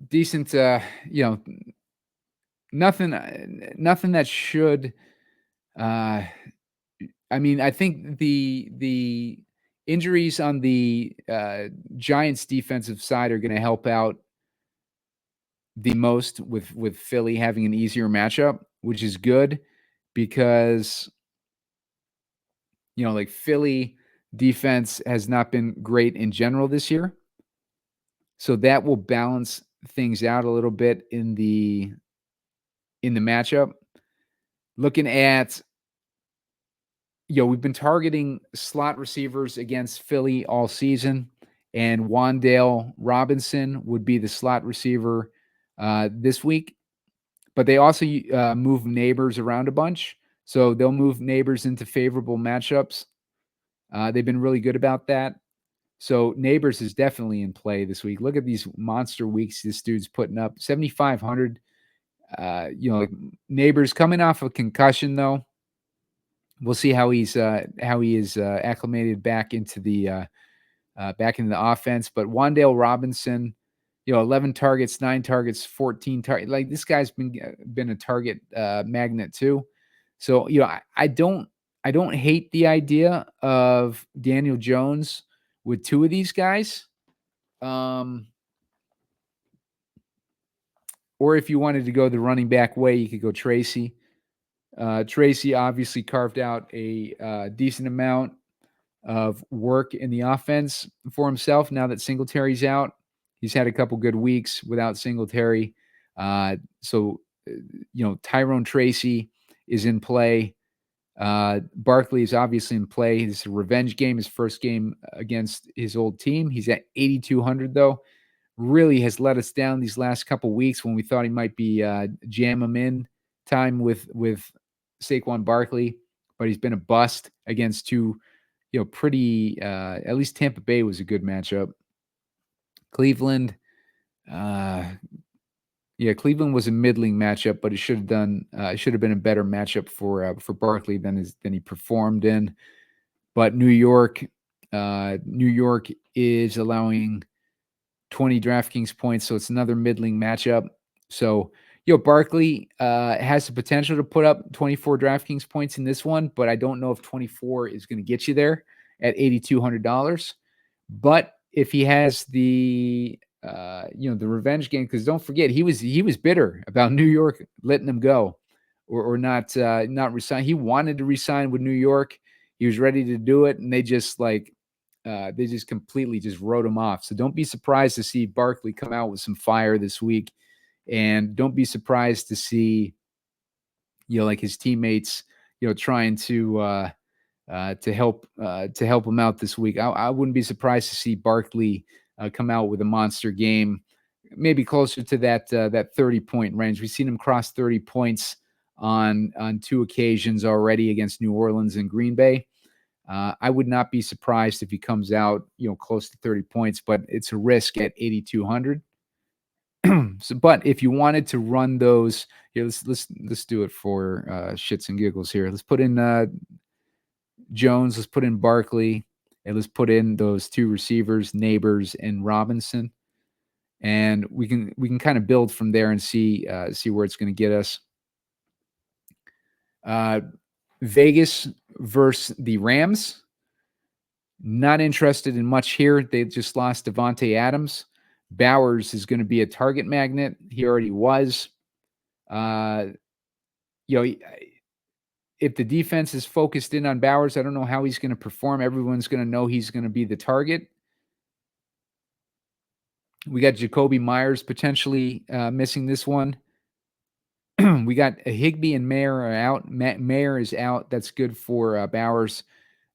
decent, nothing that should, I think the injuries on the Giants defensive side are going to help out the most with Philly having an easier matchup, which is good because, like Philly defense has not been great in general this year. So that will balance things out a little bit in the matchup. Looking at, we've been targeting slot receivers against Philly all season, and Wan'Dale Robinson would be the slot receiver this week. But they also move Neighbors around a bunch, so they'll move Neighbors into favorable matchups. They've been really good about that. So Neighbors is definitely in play this week. Look at these monster weeks this dude's putting up. 7,500. Neighbors coming off a concussion, though. We'll see how he is acclimated back into the offense. But Wan'Dale Robinson, 11 targets, 9 targets, 14 targets. Like, this guy's been a target magnet too. So I don't hate the idea of Daniel Jones with two of these guys. Or if you wanted to go the running back way, you could go Tracy. Tracy obviously carved out a decent amount of work in the offense for himself now that Singletary's out. He's had a couple good weeks without Singletary. So Tyrone Tracy is in play. Barkley is obviously in play. This is a revenge game, his first game against his old team. He's at 8,200, though. Really has let us down these last couple weeks when we thought he might be jam him in time with Saquon Barkley, but he's been a bust against two, pretty, at least Tampa Bay was a good matchup. Cleveland, Cleveland was a middling matchup, but it should have been a better matchup for Barkley than he performed in. But New York is allowing 20 DraftKings points, so it's another middling matchup. So Barkley has the potential to put up 24 DraftKings points in this one, but I don't know if 24 is going to get you there at $8,200. But if he has the the revenge game, because don't forget he was bitter about New York letting him go or not resign. He wanted to resign with New York. He was ready to do it, and they just completely just wrote him off. So don't be surprised to see Barkley come out with some fire this week. And don't be surprised to see, like his teammates, trying to help him out this week. I wouldn't be surprised to see Barkley come out with a monster game, maybe closer to that 30-point range. We've seen him cross 30 points on 2 occasions already against New Orleans and Green Bay. I would not be surprised if he comes out, close to 30 points, but it's a risk at 8,200. So, but if you wanted to run those, here, let's do it for shits and giggles here. Let's put in Jones, let's put in Barkley, and let's put in those 2 receivers, Neighbors and Robinson, and we can kind of build from there and see where it's going to get us. Vegas versus the Rams. Not interested in much here. They just lost Devontae Adams. Bowers is going to be a target magnet. He already was. If the defense is focused in on Bowers, I don't know how he's going to perform. Everyone's going to know he's going to be the target. We got Jacoby Myers potentially missing this one. We got Higbee and Mayer are out. Mayer is out. That's good for Bowers.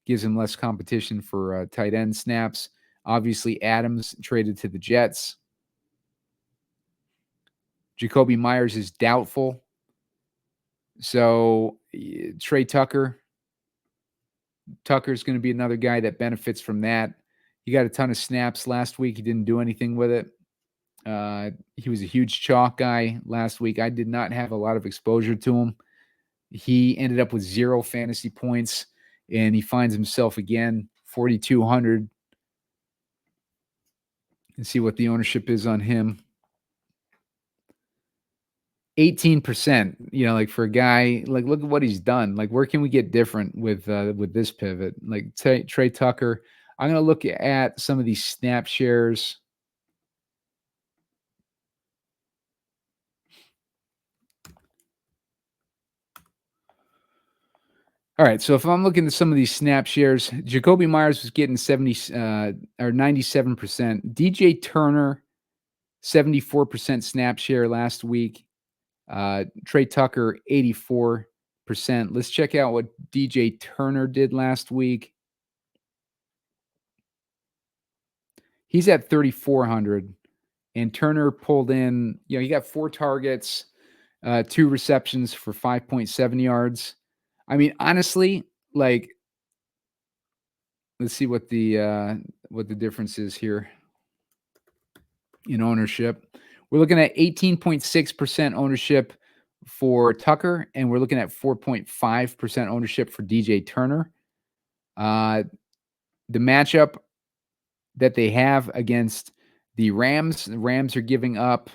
Gives him less competition for tight end snaps. Obviously, Adams traded to the Jets. Jacoby Myers is doubtful. So Trey Tucker's going to be another guy that benefits from that. He got a ton of snaps last week. He didn't do anything with it. He was a huge chalk guy last week. I did not have a lot of exposure to him. He ended up with 0 fantasy points, and he finds himself again 4,200. And see what the ownership is on him. 18%, like for a guy, like look at what he's done. Like, where can we get different with this pivot? Like Trey Tucker. I'm going to look at some of these snap shares. All right, so if I'm looking at some of these snap shares, Jacoby Myers was getting 70 or 97%. DJ Turner, 74% snap share last week. Trey Tucker, 84%. Let's check out what DJ Turner did last week. He's at 3,400, and Turner pulled in, he got 4 targets, 2 receptions for 5.7 yards. I mean, honestly, like, let's see what the difference is here in ownership. We're looking at 18.6% ownership for Tucker, and we're looking at 4.5% ownership for DJ Turner. The matchup that they have against the Rams are giving up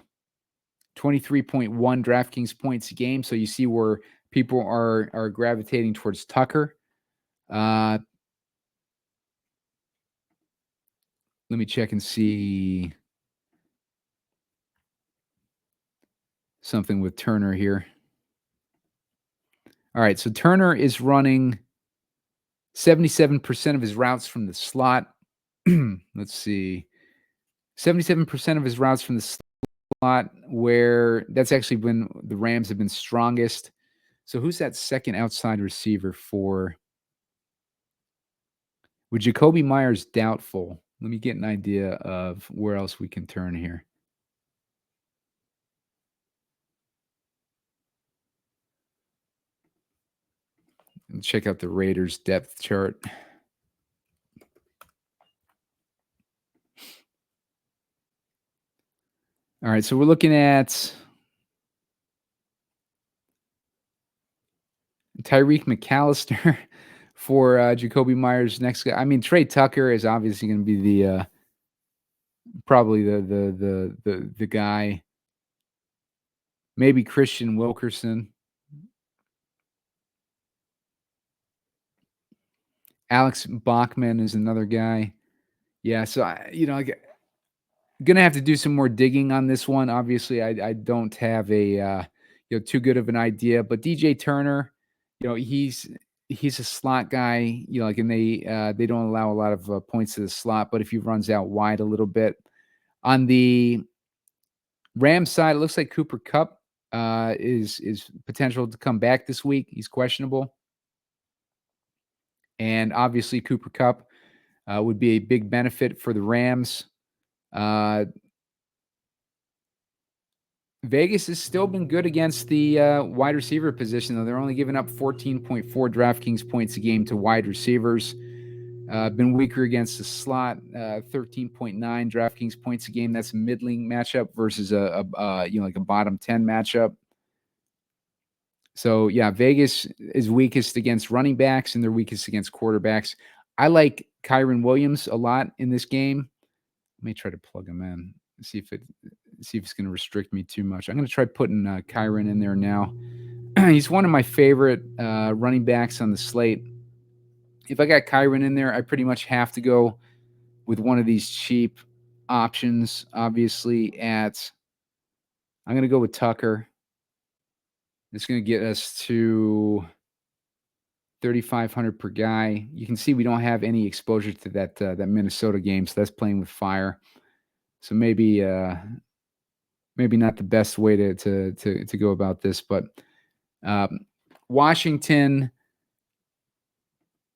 23.1 DraftKings points a game. So you see where people are gravitating towards Tucker. Let me check and see something with Turner here. All right, so Turner is running 77% of his routes from the slot. Let's see. 77% of his routes from the slot, where that's actually when the Rams have been strongest. So who's that second outside receiver for? With Jacoby Myers doubtful. Let me get an idea of where else we can turn here. And check out the Raiders depth chart. All right, so we're looking at Tyreek McAllister for Jacoby Myers next guy. I mean, Trey Tucker is obviously going to be the probably the guy. maybe Christian Wilkerson. Alex Bachman is another guy. Yeah, so gonna have to do some more digging on this one. Obviously, I don't have a too good of an idea, but DJ Turner, he's a slot guy. And they don't allow a lot of points to the slot, but if he runs out wide a little bit on the Rams side, it looks like Cooper Kupp is potential to come back this week. He's questionable, and obviously Cooper Kupp would be a big benefit for the Rams. Vegas has still been good against the wide receiver position, though. They're only giving up 14.4 DraftKings points a game to wide receivers. Been weaker against the slot, 13.9 DraftKings points a game. That's a middling matchup versus a bottom 10 matchup. So yeah, Vegas is weakest against running backs and they're weakest against quarterbacks. I like Kyron Williams a lot in this game. Let me try to plug him in. See if it's going to restrict me too much. I'm going to try putting Kyron in there now. He's one of my favorite running backs on the slate. If I got Kyron in there, I pretty much have to go with one of these cheap options. Obviously, I'm going to go with Tucker. It's going to get us to 3,500 per guy. You can see we don't have any exposure to that Minnesota game, so that's playing with fire. So maybe not the best way to go about this, but Washington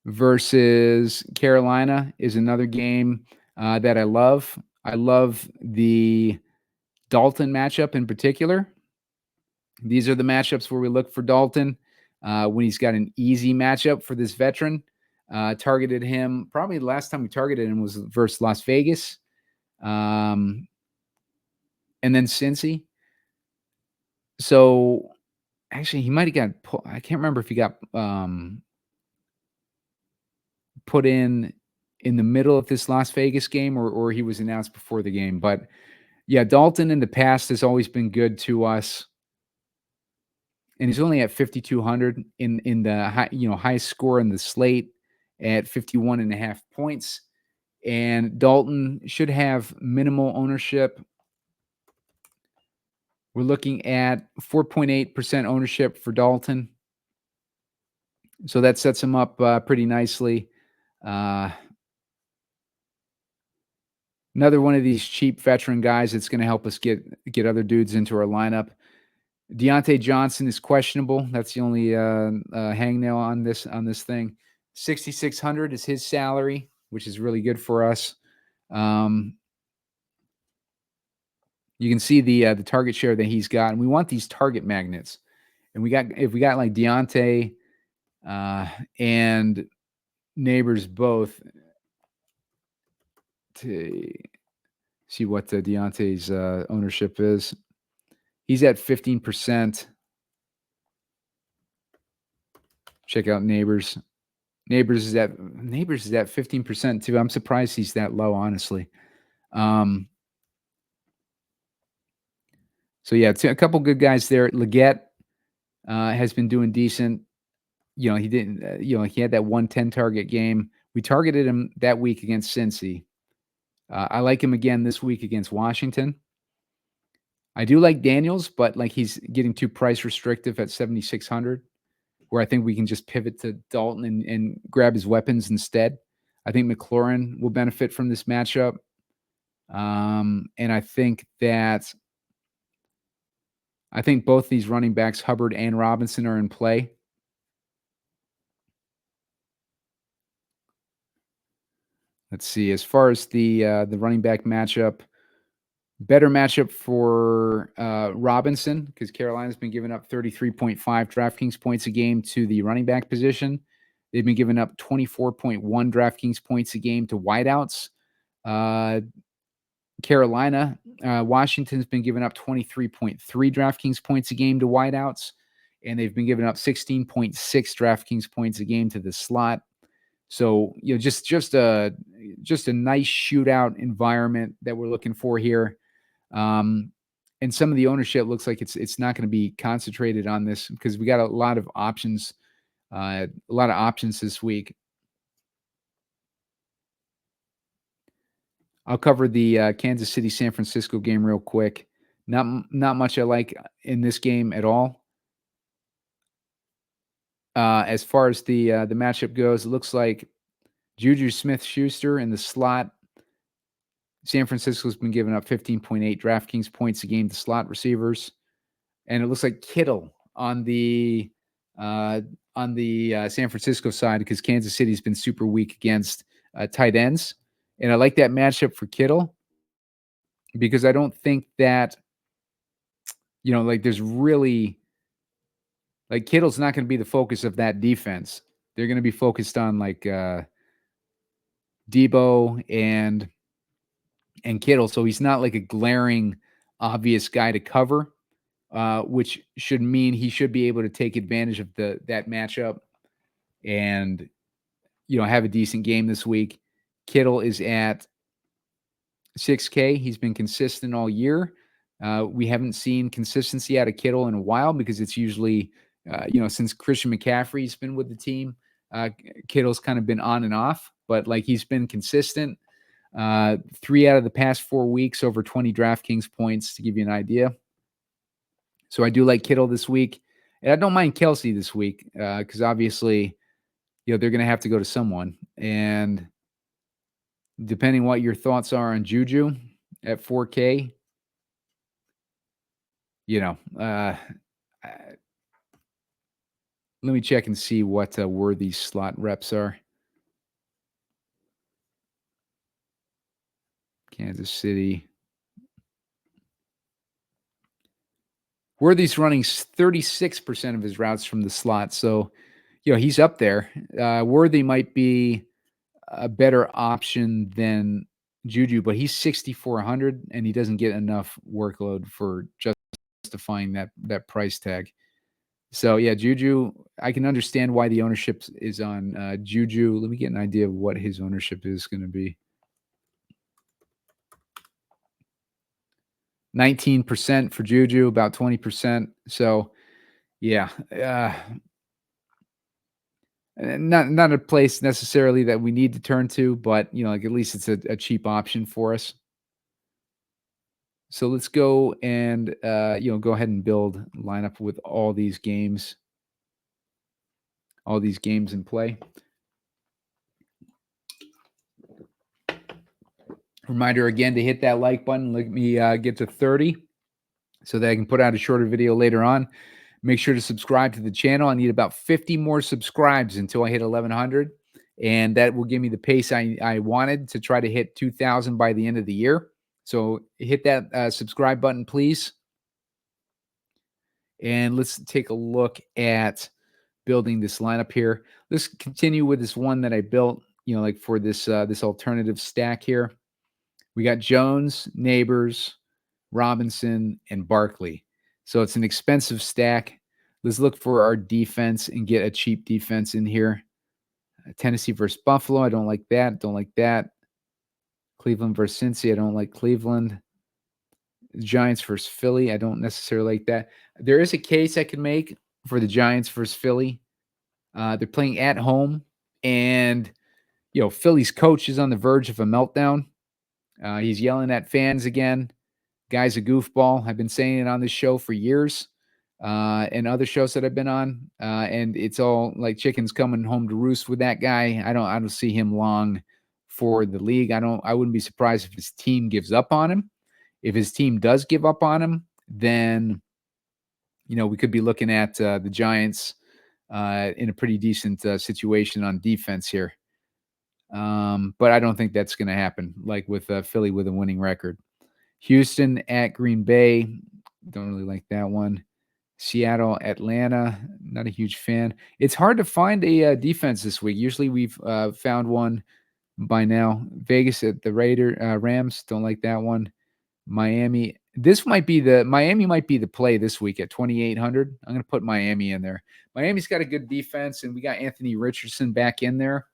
versus Carolina is another game that I love. I love the Dalton matchup in particular. These are the matchups where we look for Dalton when he's got an easy matchup for this veteran. Targeted him, probably the last time we targeted him was versus Las Vegas. And then Cincy. So actually, he might have got. I can't remember if he got put in the middle of this Las Vegas game or he was announced before the game. But yeah, Dalton in the past has always been good to us, and he's only at 5,200 in the highest score in the slate at 51.5 points. And Dalton should have minimal ownership. We're looking at 4.8% ownership for Dalton. So that sets him up pretty nicely. Another one of these cheap veteran guys that's going to help us get other dudes into our lineup. Deontay Johnson is questionable. That's the only hangnail on this thing. 6,600 is his salary, which is really good for us. You can see the target share that he's got, and we want these target magnets. And if we got like Deontay and Neighbors both, to see what Deontay's ownership is. He's at 15%. Check out Neighbors. Neighbors is at 15% too. I'm surprised he's that low, honestly. So yeah, it's a couple good guys there. Leggett has been doing decent. He didn't. He had that 110 target game. We targeted him that week against Cincy. I like him again this week against Washington. I do like Daniels, but like he's getting too price restrictive at 7,600, where I think we can just pivot to Dalton and grab his weapons instead. I think McLaurin will benefit from this matchup. And I think both these running backs, Hubbard and Robinson, are in play. Let's see. As far as the running back matchup, better matchup for Robinson, because Carolina's been giving up 33.5 DraftKings points a game to the running back position. They've been giving up 24.1 DraftKings points a game to wideouts. Carolina, Washington's been giving up 23.3 DraftKings points a game to wideouts, and they've been giving up 16.6 DraftKings points a game to the slot. So, just a nice shootout environment that we're looking for here. and some of the ownership looks like it's not going to be concentrated on this because we got a lot of options, this week. I'll cover the Kansas City San Francisco game real quick. Not much I like in this game at all. As far as the matchup goes, it looks like Juju Smith-Schuster in the slot. San Francisco's been giving up 15.8 DraftKings points a game to slot receivers, and it looks like Kittle on the San Francisco side because Kansas City's been super weak against tight ends, and I like that matchup for Kittle because I don't think that there's really Kittle's not going to be the focus of that defense. They're going to be focused on Debo and Kittle, so he's not like a glaring, obvious guy to cover, which should mean he should be able to take advantage of that matchup and have a decent game this week. Kittle is at 6K. He's been consistent all year. We haven't seen consistency out of Kittle in a while because it's usually since Christian McCaffrey's been with the team, Kittle's kind of been on and off, but he's been consistent. 3 out of the past 4 weeks, over 20 DraftKings points to give you an idea. So I do like Kittle this week. And I don't mind Kelsey this week because obviously, they're going to have to go to someone. And depending what your thoughts are on Juju at 4K, let me check and see what worthy slot reps are. Kansas City. Worthy's running 36% of his routes from the slot. So, he's up there. Worthy might be a better option than Juju, but he's 6,400 and he doesn't get enough workload for justifying that price tag. So, yeah, Juju, I can understand why the ownership is on Juju. Let me get an idea of what his ownership is going to be. 19% for Juju, about 20%. So, yeah, not a place necessarily that we need to turn to, but at least it's a cheap option for us. So let's go and go ahead and build lineup with all these games in play. Reminder again to hit that like button. Let me get to 30 so that I can put out a shorter video later on. Make sure to subscribe to the channel. I need about 50 more subscribes until I hit 1,100, and that will give me the pace I wanted to try to hit 2,000 by the end of the year. So hit that subscribe button, please. And let's take a look at building this lineup here. Let's continue with this one that I built, for this alternative stack here. We got Jones, Neighbors, Robinson, and Barkley. So it's an expensive stack. Let's look for our defense and get a cheap defense in here. Tennessee versus Buffalo. I don't like that. Don't like that. Cleveland versus Cincy. I don't like Cleveland. Giants versus Philly. I don't necessarily like that. There is a case I can make for the Giants versus Philly. They're playing at home, and Philly's coach is on the verge of a meltdown. He's yelling at fans again. Guy's a goofball. I've been saying it on this show for years, and other shows that I've been on. And it's all like chickens coming home to roost with that guy. I don't see him long for the league. I wouldn't be surprised if his team gives up on him. If his team does give up on him, then we could be looking at the Giants in a pretty decent situation on defense here. But I don't think that's going to happen, like with Philly with a winning record. Houston at Green Bay. Don't really like that one. Seattle, Atlanta. Not a huge fan. It's hard to find a defense this week. Usually we've found one by now. Vegas at the Rams. Don't like that one. Miami. Miami might be the play this week at 2,800. I'm going to put Miami in there. Miami's got a good defense, and we got Anthony Richardson back in there.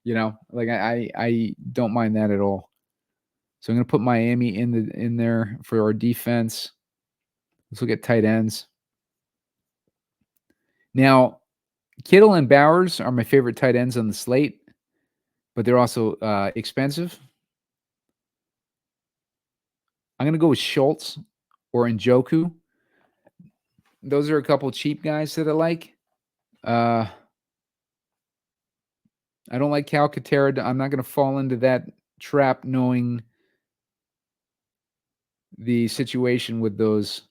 I don't mind that at all. So I'm going to put Miami in there for our defense. Let's look at tight ends. Now, Kittle and Bowers are my favorite tight ends on the slate, but they're also expensive. I'm going to go with Schultz or Njoku. Those are a couple cheap guys that I like. I don't like Calcaterra. I'm not going to fall into that trap knowing the situation with those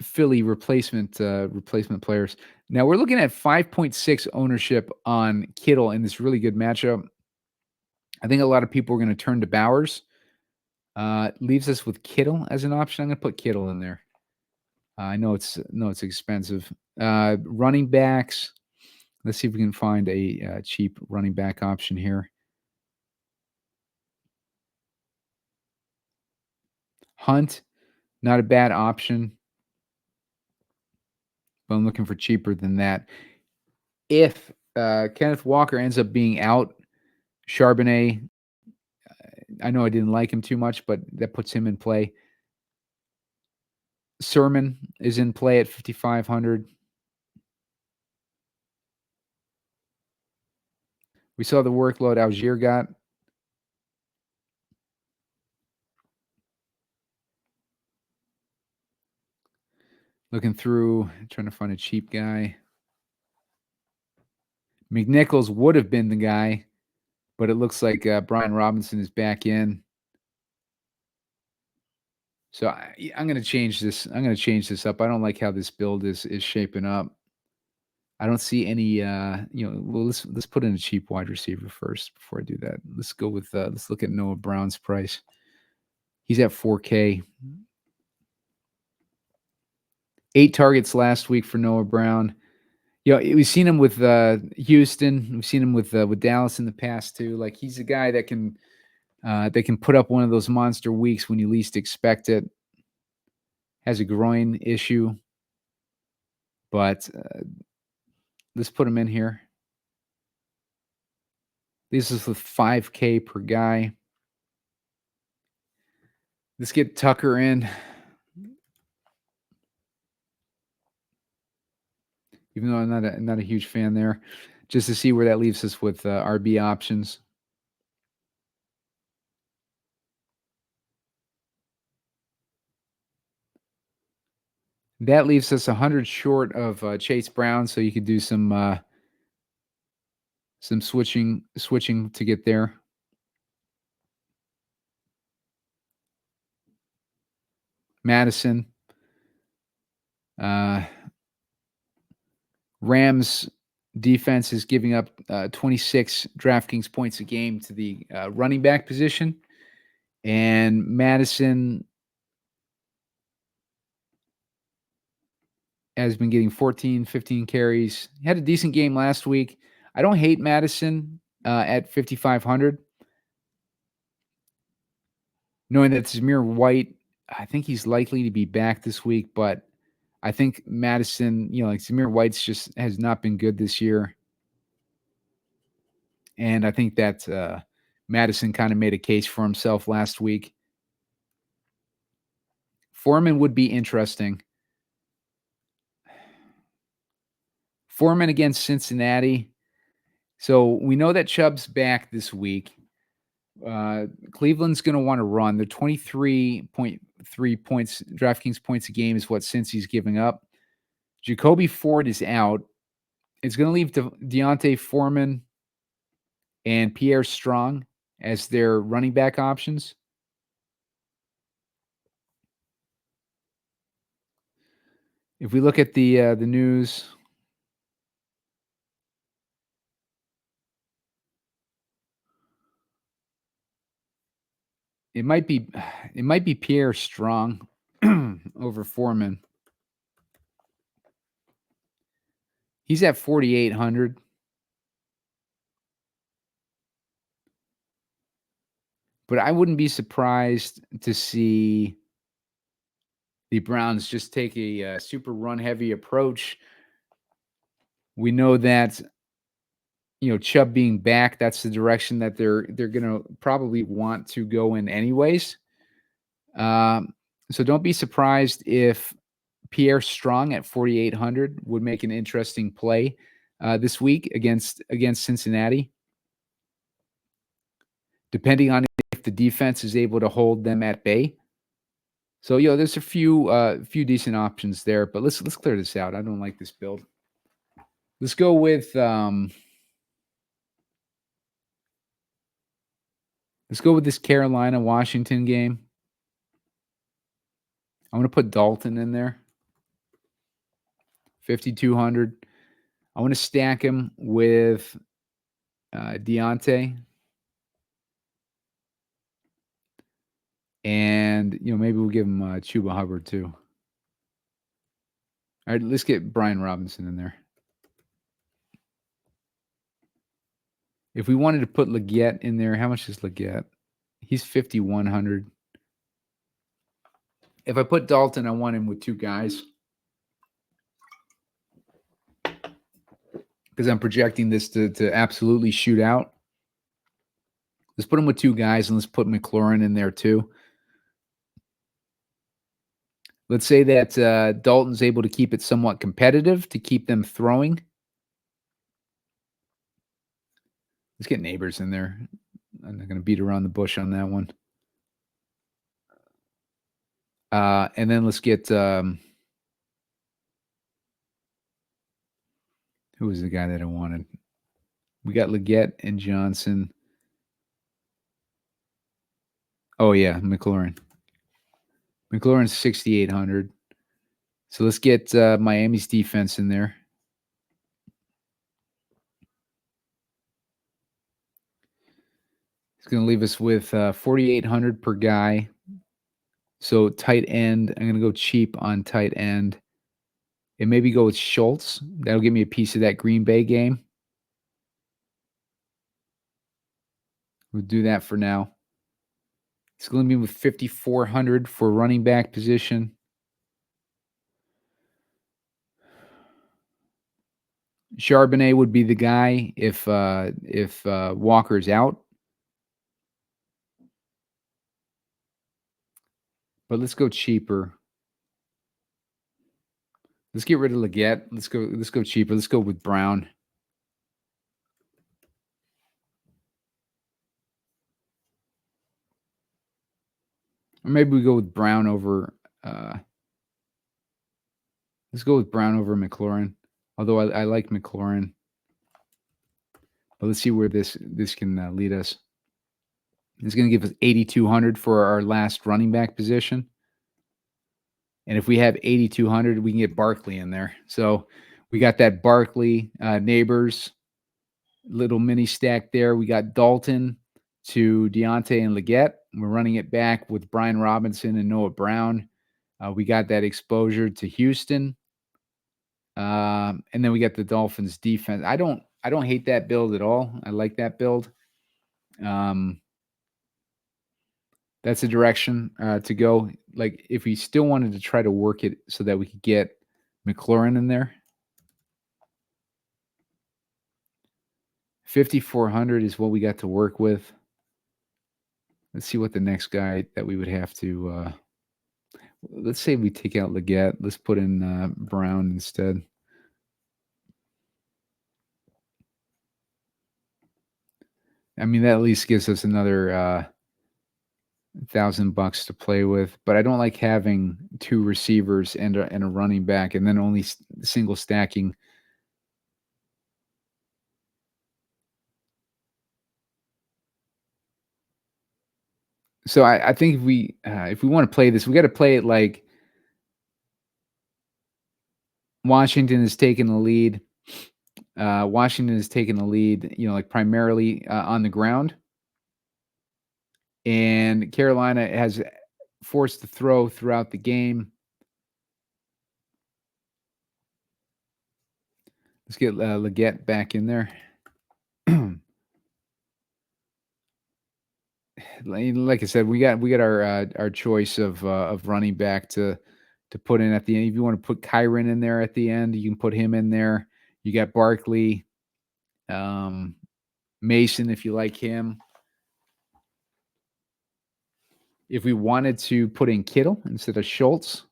Philly replacement players. Now we're looking at 5.6 ownership on Kittle in this really good matchup. I think a lot of people are going to turn to Bowers. Leaves us with Kittle as an option. I'm going to put Kittle in there. I know it's expensive. Running backs. Let's see if we can find a cheap running back option here. Hunt, not a bad option, but I'm looking for cheaper than that. If Kenneth Walker ends up being out, Charbonnet, I know I didn't like him too much, but that puts him in play. Sermon is in play at 5,500. We saw the workload Algier got. Looking through, trying to find a cheap guy. McNichols would have been the guy, but it looks like Brian Robinson is back in. So I'm going to change this. I'm going to change this up. I don't like how this build is shaping up. I don't see any. Well, let's put in a cheap wide receiver first before I do that. Let's go with. Let's look at Noah Brown's price. He's at 4K. 8 targets last week for Noah Brown. We've seen him with Houston. We've seen him with Dallas in the past too. Like he's a guy that can put up one of those monster weeks when you least expect it. Has a groin issue, but let's put him in here. This is with 5K per guy. Let's get Tucker in. Even though I'm not a huge fan there, just to see where that leaves us with RB options. That leaves us 100 short of Chase Brown, so you could do some switching to get there. Madison. Rams defense is giving up 26 DraftKings points a game to the running back position. And Madison has been getting 14, 15 carries. He had a decent game last week. I don't hate Madison at 5,500. Knowing that Zamir White, I think he's likely to be back this week, but I think Madison, like Zamir White's just has not been good this year. And I think that Madison kind of made a case for himself last week. Foreman would be interesting. Foreman against Cincinnati. So we know that Chubb's back this week. Cleveland's going to want to run. The 23.3 points, DraftKings points a game is what Cincy's giving up. Jacoby Ford is out. It's going to leave Deontay Foreman and Pierre Strong as their running back options. If we look at the news, it might be Pierre Strong over Foreman. He's at 4,800. But I wouldn't be surprised to see the Browns just take a super run-heavy approach. We know that, Chubb being back, that's the direction that they're going to probably want to go in anyways. So don't be surprised if Pierre Strong at 4,800 would make an interesting play this week against Cincinnati, depending on if the defense is able to hold them at bay. So there's a few decent options there, but let's clear this out. I don't like this build. Let's go with this Carolina-Washington game. I'm going to put Dalton in there. 5,200. I want to stack him with Deontay. And, maybe we'll give him Chuba Hubbard too. All right, let's get Brian Robinson in there. If we wanted to put Leggett in there, how much is Leggett? He's 5,100. If I put Dalton, I want him with two guys. Because I'm projecting this to absolutely shoot out. Let's put him with two guys, and let's put McLaurin in there too. Let's say that Dalton's able to keep it somewhat competitive to keep them throwing. Let's get Neighbors in there. I'm not going to beat around the bush on that one. And then let's get who was the guy that I wanted? We got Leggett and Johnson. Oh, yeah, McLaurin. McLaurin's 6,800. So let's get Miami's defense in there. It's going to leave us with 4,800 per guy. So tight end, I'm going to go cheap on tight end. And maybe go with Schultz. That'll give me a piece of that Green Bay game. We'll do that for now. It's going to be with 5,400 for running back position. Charbonnet would be the guy if Walker's out. But let's go cheaper. Let's get rid of Leggett. Let's go cheaper. Let's go with Brown. Or maybe we go with Brown over let's go with Brown over McLaurin. Although I like McLaurin. But let's see where this can lead us. It's going to give us 8,200 for our last running back position. And if we have 8,200, we can get Barkley in there. So we got that Barkley, Neighbors, little mini stack there. We got Dalton to Deontay and Leggett. We're running it back with Brian Robinson and Noah Brown. We got that exposure to Houston. And then we got the Dolphins defense. I don't hate that build at all. I like that build. That's a direction to go. Like if we still wanted to try to work it so that we could get McLaurin in there. 5,400 is what we got to work with. Let's see what the next guy that we would have to. Let's say we take out Leggett. Let's put in Brown instead. I mean, that at least gives us another $1,000 to play with. But I don't like having two receivers and a running back and then only single stacking. So I think if we want to play this, we got to play it like Washington is taking the lead. Washington is taking the lead, like primarily on the ground. And Carolina has forced to throw throughout the game. Let's get Leggett back in there. Like I said, we got our choice of running back to put in at the end. If you want to put Kyron in there at the end, you can put him in there. You got Barkley, Mason, if you like him. If we wanted to put in Kittle instead of Schultz,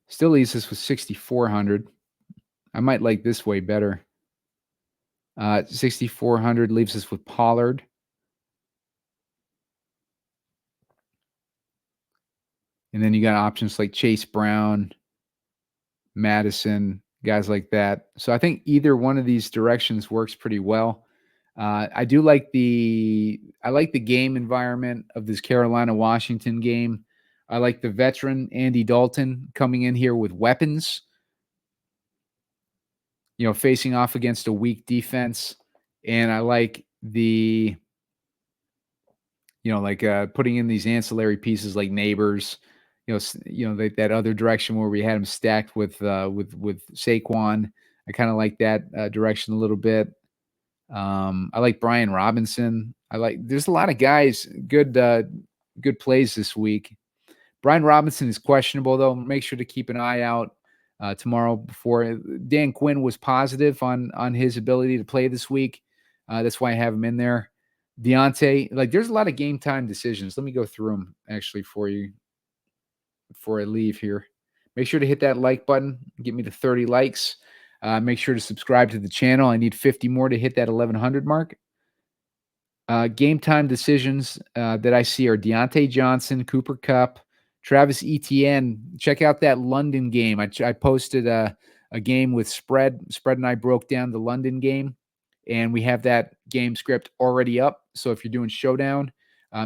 still leaves us with 6,400. I might like this way better. 6,400 leaves us with Pollard. And then you got options like Chase Brown, Madison, guys like that. So I think either one of these directions works pretty well. I do like the game environment of this Carolina-Washington game. I like the veteran Andy Dalton coming in here with weapons, facing off against a weak defense. And I like the, putting in these ancillary pieces like Neighbors, that other direction where we had him stacked with Saquon. I kind of like that direction a little bit. I like Brian Robinson. There's a lot of guys, good plays this week. Brian Robinson is questionable though. Make sure to keep an eye out tomorrow before Dan Quinn was positive on his ability to play this week. That's why I have him in there. Deontay, there's a lot of game time decisions. Let me go through them actually for you before I leave here. Make sure to hit that like button. Get me to 30 likes. Make sure to subscribe to the channel. I need 50 more to hit that 1,100 mark. Game time decisions that I see are Deontay Johnson, Cooper Kupp, Travis Etienne. Check out that London game. I posted a game with Spread. Spread and I broke down the London game, and we have that game script already up. So if you're doing Showdown,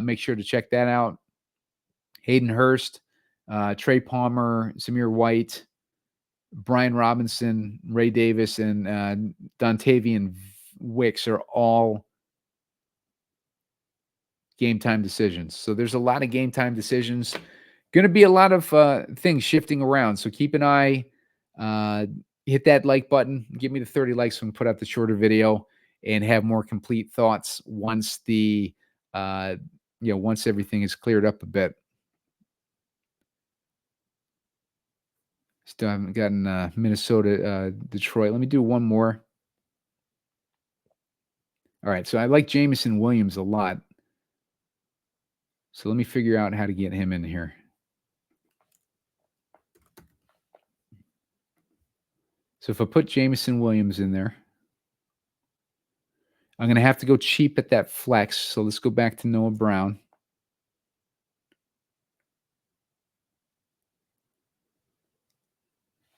make sure to check that out. Hayden Hurst, Trey Palmer, Samir White, Brian Robinson, Ray Davis, and Dontavian Wicks are all game time decisions. So there's a lot of game time decisions. Going to be a lot of things shifting around. So keep an eye. Hit that like button. Give me the 30 likes when we put out the shorter video, and have more complete thoughts once once everything is cleared up a bit. Still haven't gotten Minnesota, Detroit. Let me do one more. All right, so I like Jameson Williams a lot. So let me figure out how to get him in here. So if I put Jameson Williams in there, I'm going to have to go cheap at that flex. So let's go back to Noah Brown.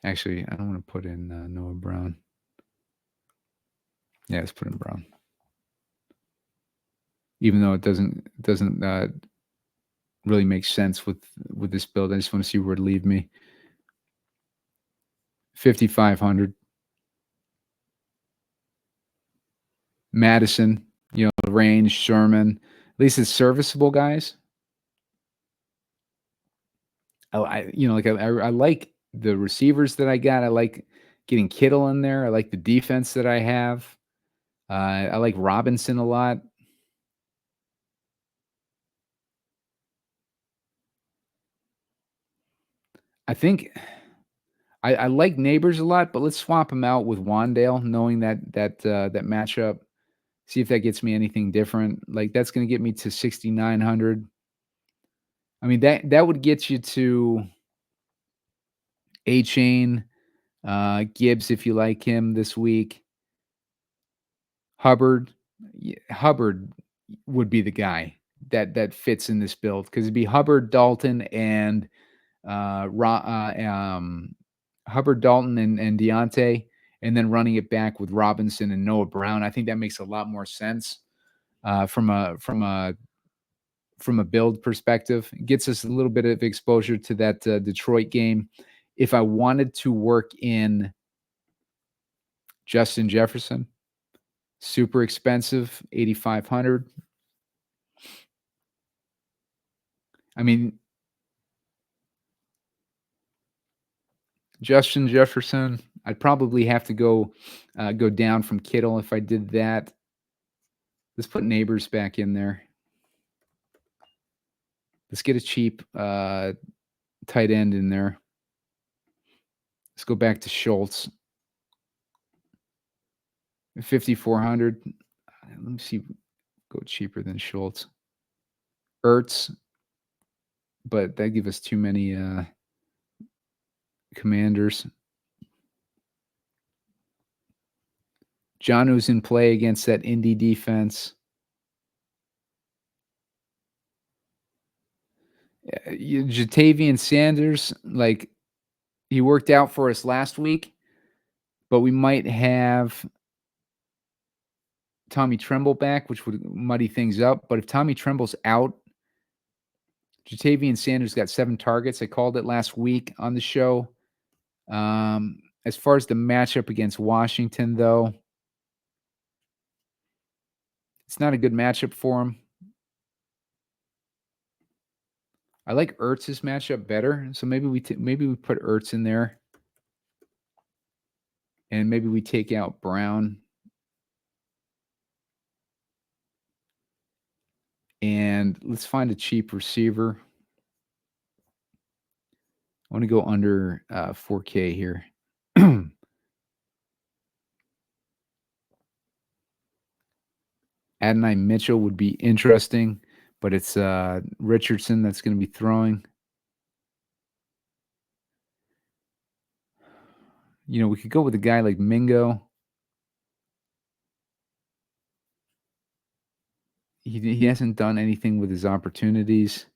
Actually, I don't want to put in Noah Brown. Yeah, let's put in Brown. Even though it doesn't really make sense with this build. I just want to see where it leave me. 5,500. Madison, range, Sherman. At least it's serviceable, guys. I like the receivers that I got. I like getting Kittle in there. I like the defense that I have. I like Robinson a lot. I think I like Neighbors a lot, but let's swap him out with Wandale, knowing that matchup. See if that gets me anything different. That's going to get me to 6,900. I mean, that would get you to A-Chain, Gibbs if you like him this week. Hubbard would be the guy that fits in this build, because it'd be Hubbard, Dalton, and Hubbard, Dalton, and Deontay, and then running it back with Robinson and Noah Brown. I think that makes a lot more sense from a build perspective. It gets us a little bit of exposure to that Detroit game. If I wanted to work in Justin Jefferson, super expensive, 8,500. I mean, Justin Jefferson, I'd probably have to go down from Kittle if I did that. Let's put Neighbors back in there. Let's get a cheap tight end in there. Let's go back to Schultz. 5,400. Let me see. Go cheaper than Schultz. Ertz. But that give us too many Commanders. Jonu's in play against that Indy defense. Jatavian Sanders, like, he worked out for us last week, but we might have Tommy Tremble back, which would muddy things up. But if Tommy Tremble's out, Jatavian Sanders got 7 targets. I called it last week on the show. As far as the matchup against Washington, though, it's not a good matchup for him. I like Ertz's matchup better, so maybe we put Ertz in there, and maybe we take out Brown, and let's find a cheap receiver. I want to go under 4K here. Adonai Mitchell would be interesting, but it's Richardson that's going to be throwing. You know, we could go with a guy like Mingo. He hasn't done anything with his opportunities.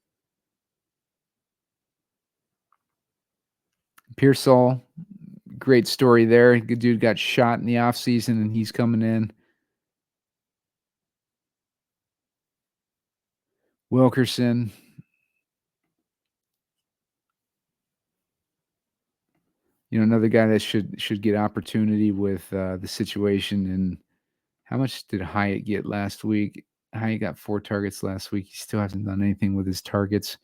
Pearsall, great story there. Good dude got shot in the offseason, and he's coming in. Wilkerson. You know, another guy that should get opportunity with the situation. And how much did Hyatt get last week? Hyatt got 4 targets last week. He still hasn't done anything with his targets.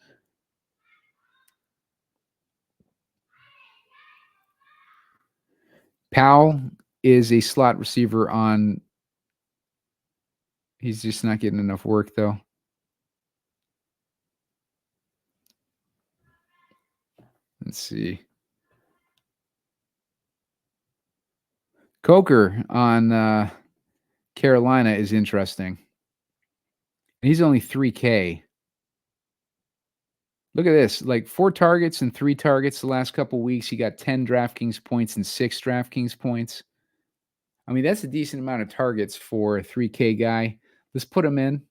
Powell is a slot receiver on. He's just not getting enough work, though. Let's see. Coker on Carolina is interesting. He's only 3K. Look at this. Like 4 targets and 3 targets the last couple weeks. He got 10 DraftKings points and 6 DraftKings points. I mean, that's a decent amount of targets for a 3K guy. Let's put him in.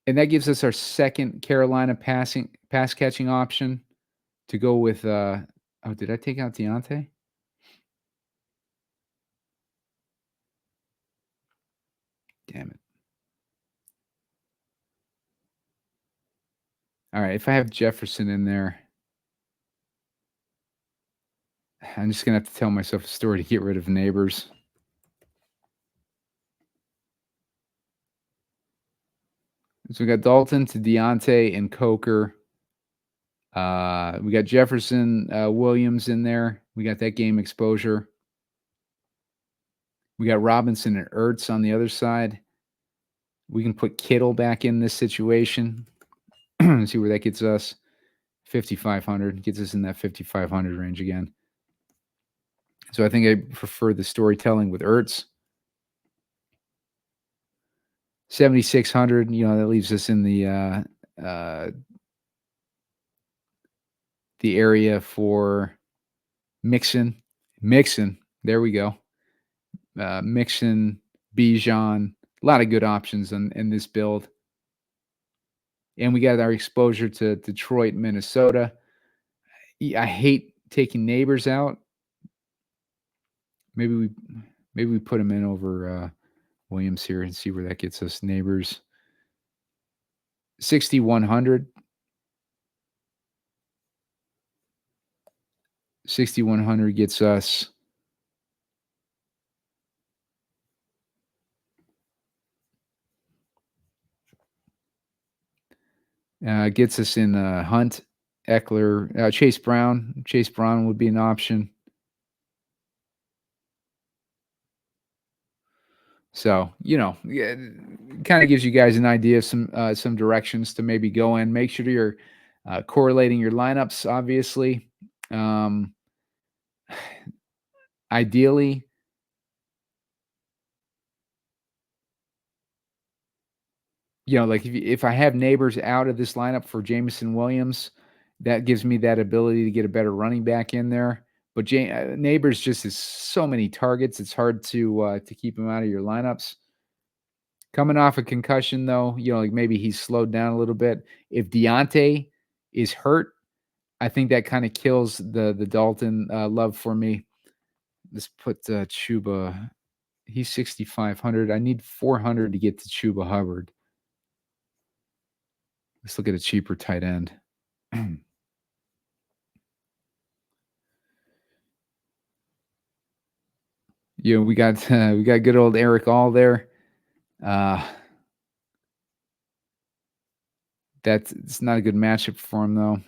And that gives us our second Carolina pass catching option to go with did I take out Deontay? Damn it. All right, if I have Jefferson in there, I'm just going to have to tell myself a story to get rid of Neighbors. So we got Dalton to Deontay and Coker. We got Jefferson, Williams in there. We got that game exposure. We got Robinson and Ertz on the other side. We can put Kittle back in this situation. See where that gets us. 5,500 gets us in that 5,500 range again. So I think I prefer the storytelling with Ertz. 7,600. You know, that leaves us in the area for Mixon. There we go. Mixon, Bijan. A lot of good options in this build. And we got our exposure to Detroit, Minnesota. I hate taking Neighbors out. Maybe we put him in over Williams here and see where that gets us. Neighbors. 6,100. 6,100 gets us in Hunt, Eckler, Chase Brown. Chase Brown would be an option. So, you know, kind of gives you guys an idea of some directions to maybe go in. Make sure you're correlating your lineups, obviously. Ideally, like if I have Neighbors out of this lineup for Jameson Williams, that gives me that ability to get a better running back in there. But Neighbors just has so many targets; it's hard to keep him out of your lineups. Coming off a concussion, though, like maybe he's slowed down a little bit. If Deontay is hurt, I think that kind of kills the Dalton love for me. Let's put Chuba. He's 6,500. I need 400 to get to Chuba Hubbard. Let's look at a cheaper tight end. We got good old Eric All there. It's not a good matchup for him though.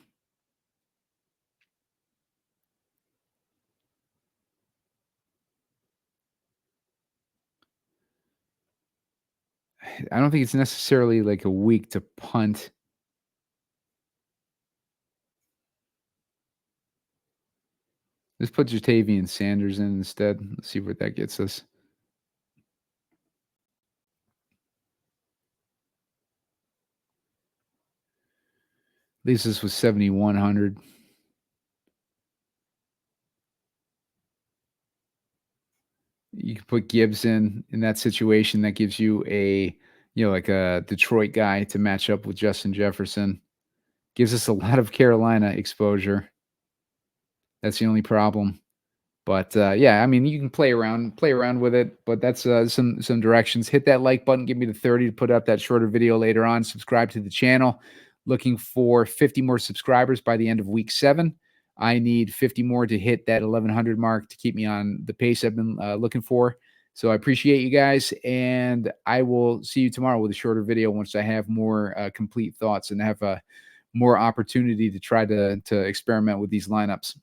I don't think it's necessarily like a week to punt. Let's put Jatavian Sanders in instead. Let's see what that gets us. Leaves us with 7,100. You can put Gibbs in that situation. That gives you like a Detroit guy to match up with Justin Jefferson. Gives us a lot of Carolina exposure. That's the only problem. But yeah, I mean, you can play around with it. But that's some directions. Hit that like button. Give me the 30 to put up that shorter video later on. Subscribe to the channel. Looking for 50 more subscribers by the end of week 7. I need 50 more to hit that 1,100 mark to keep me on the pace I've been looking for. So I appreciate you guys, and I will see you tomorrow with a shorter video once I have more complete thoughts and have more opportunity to try to experiment with these lineups.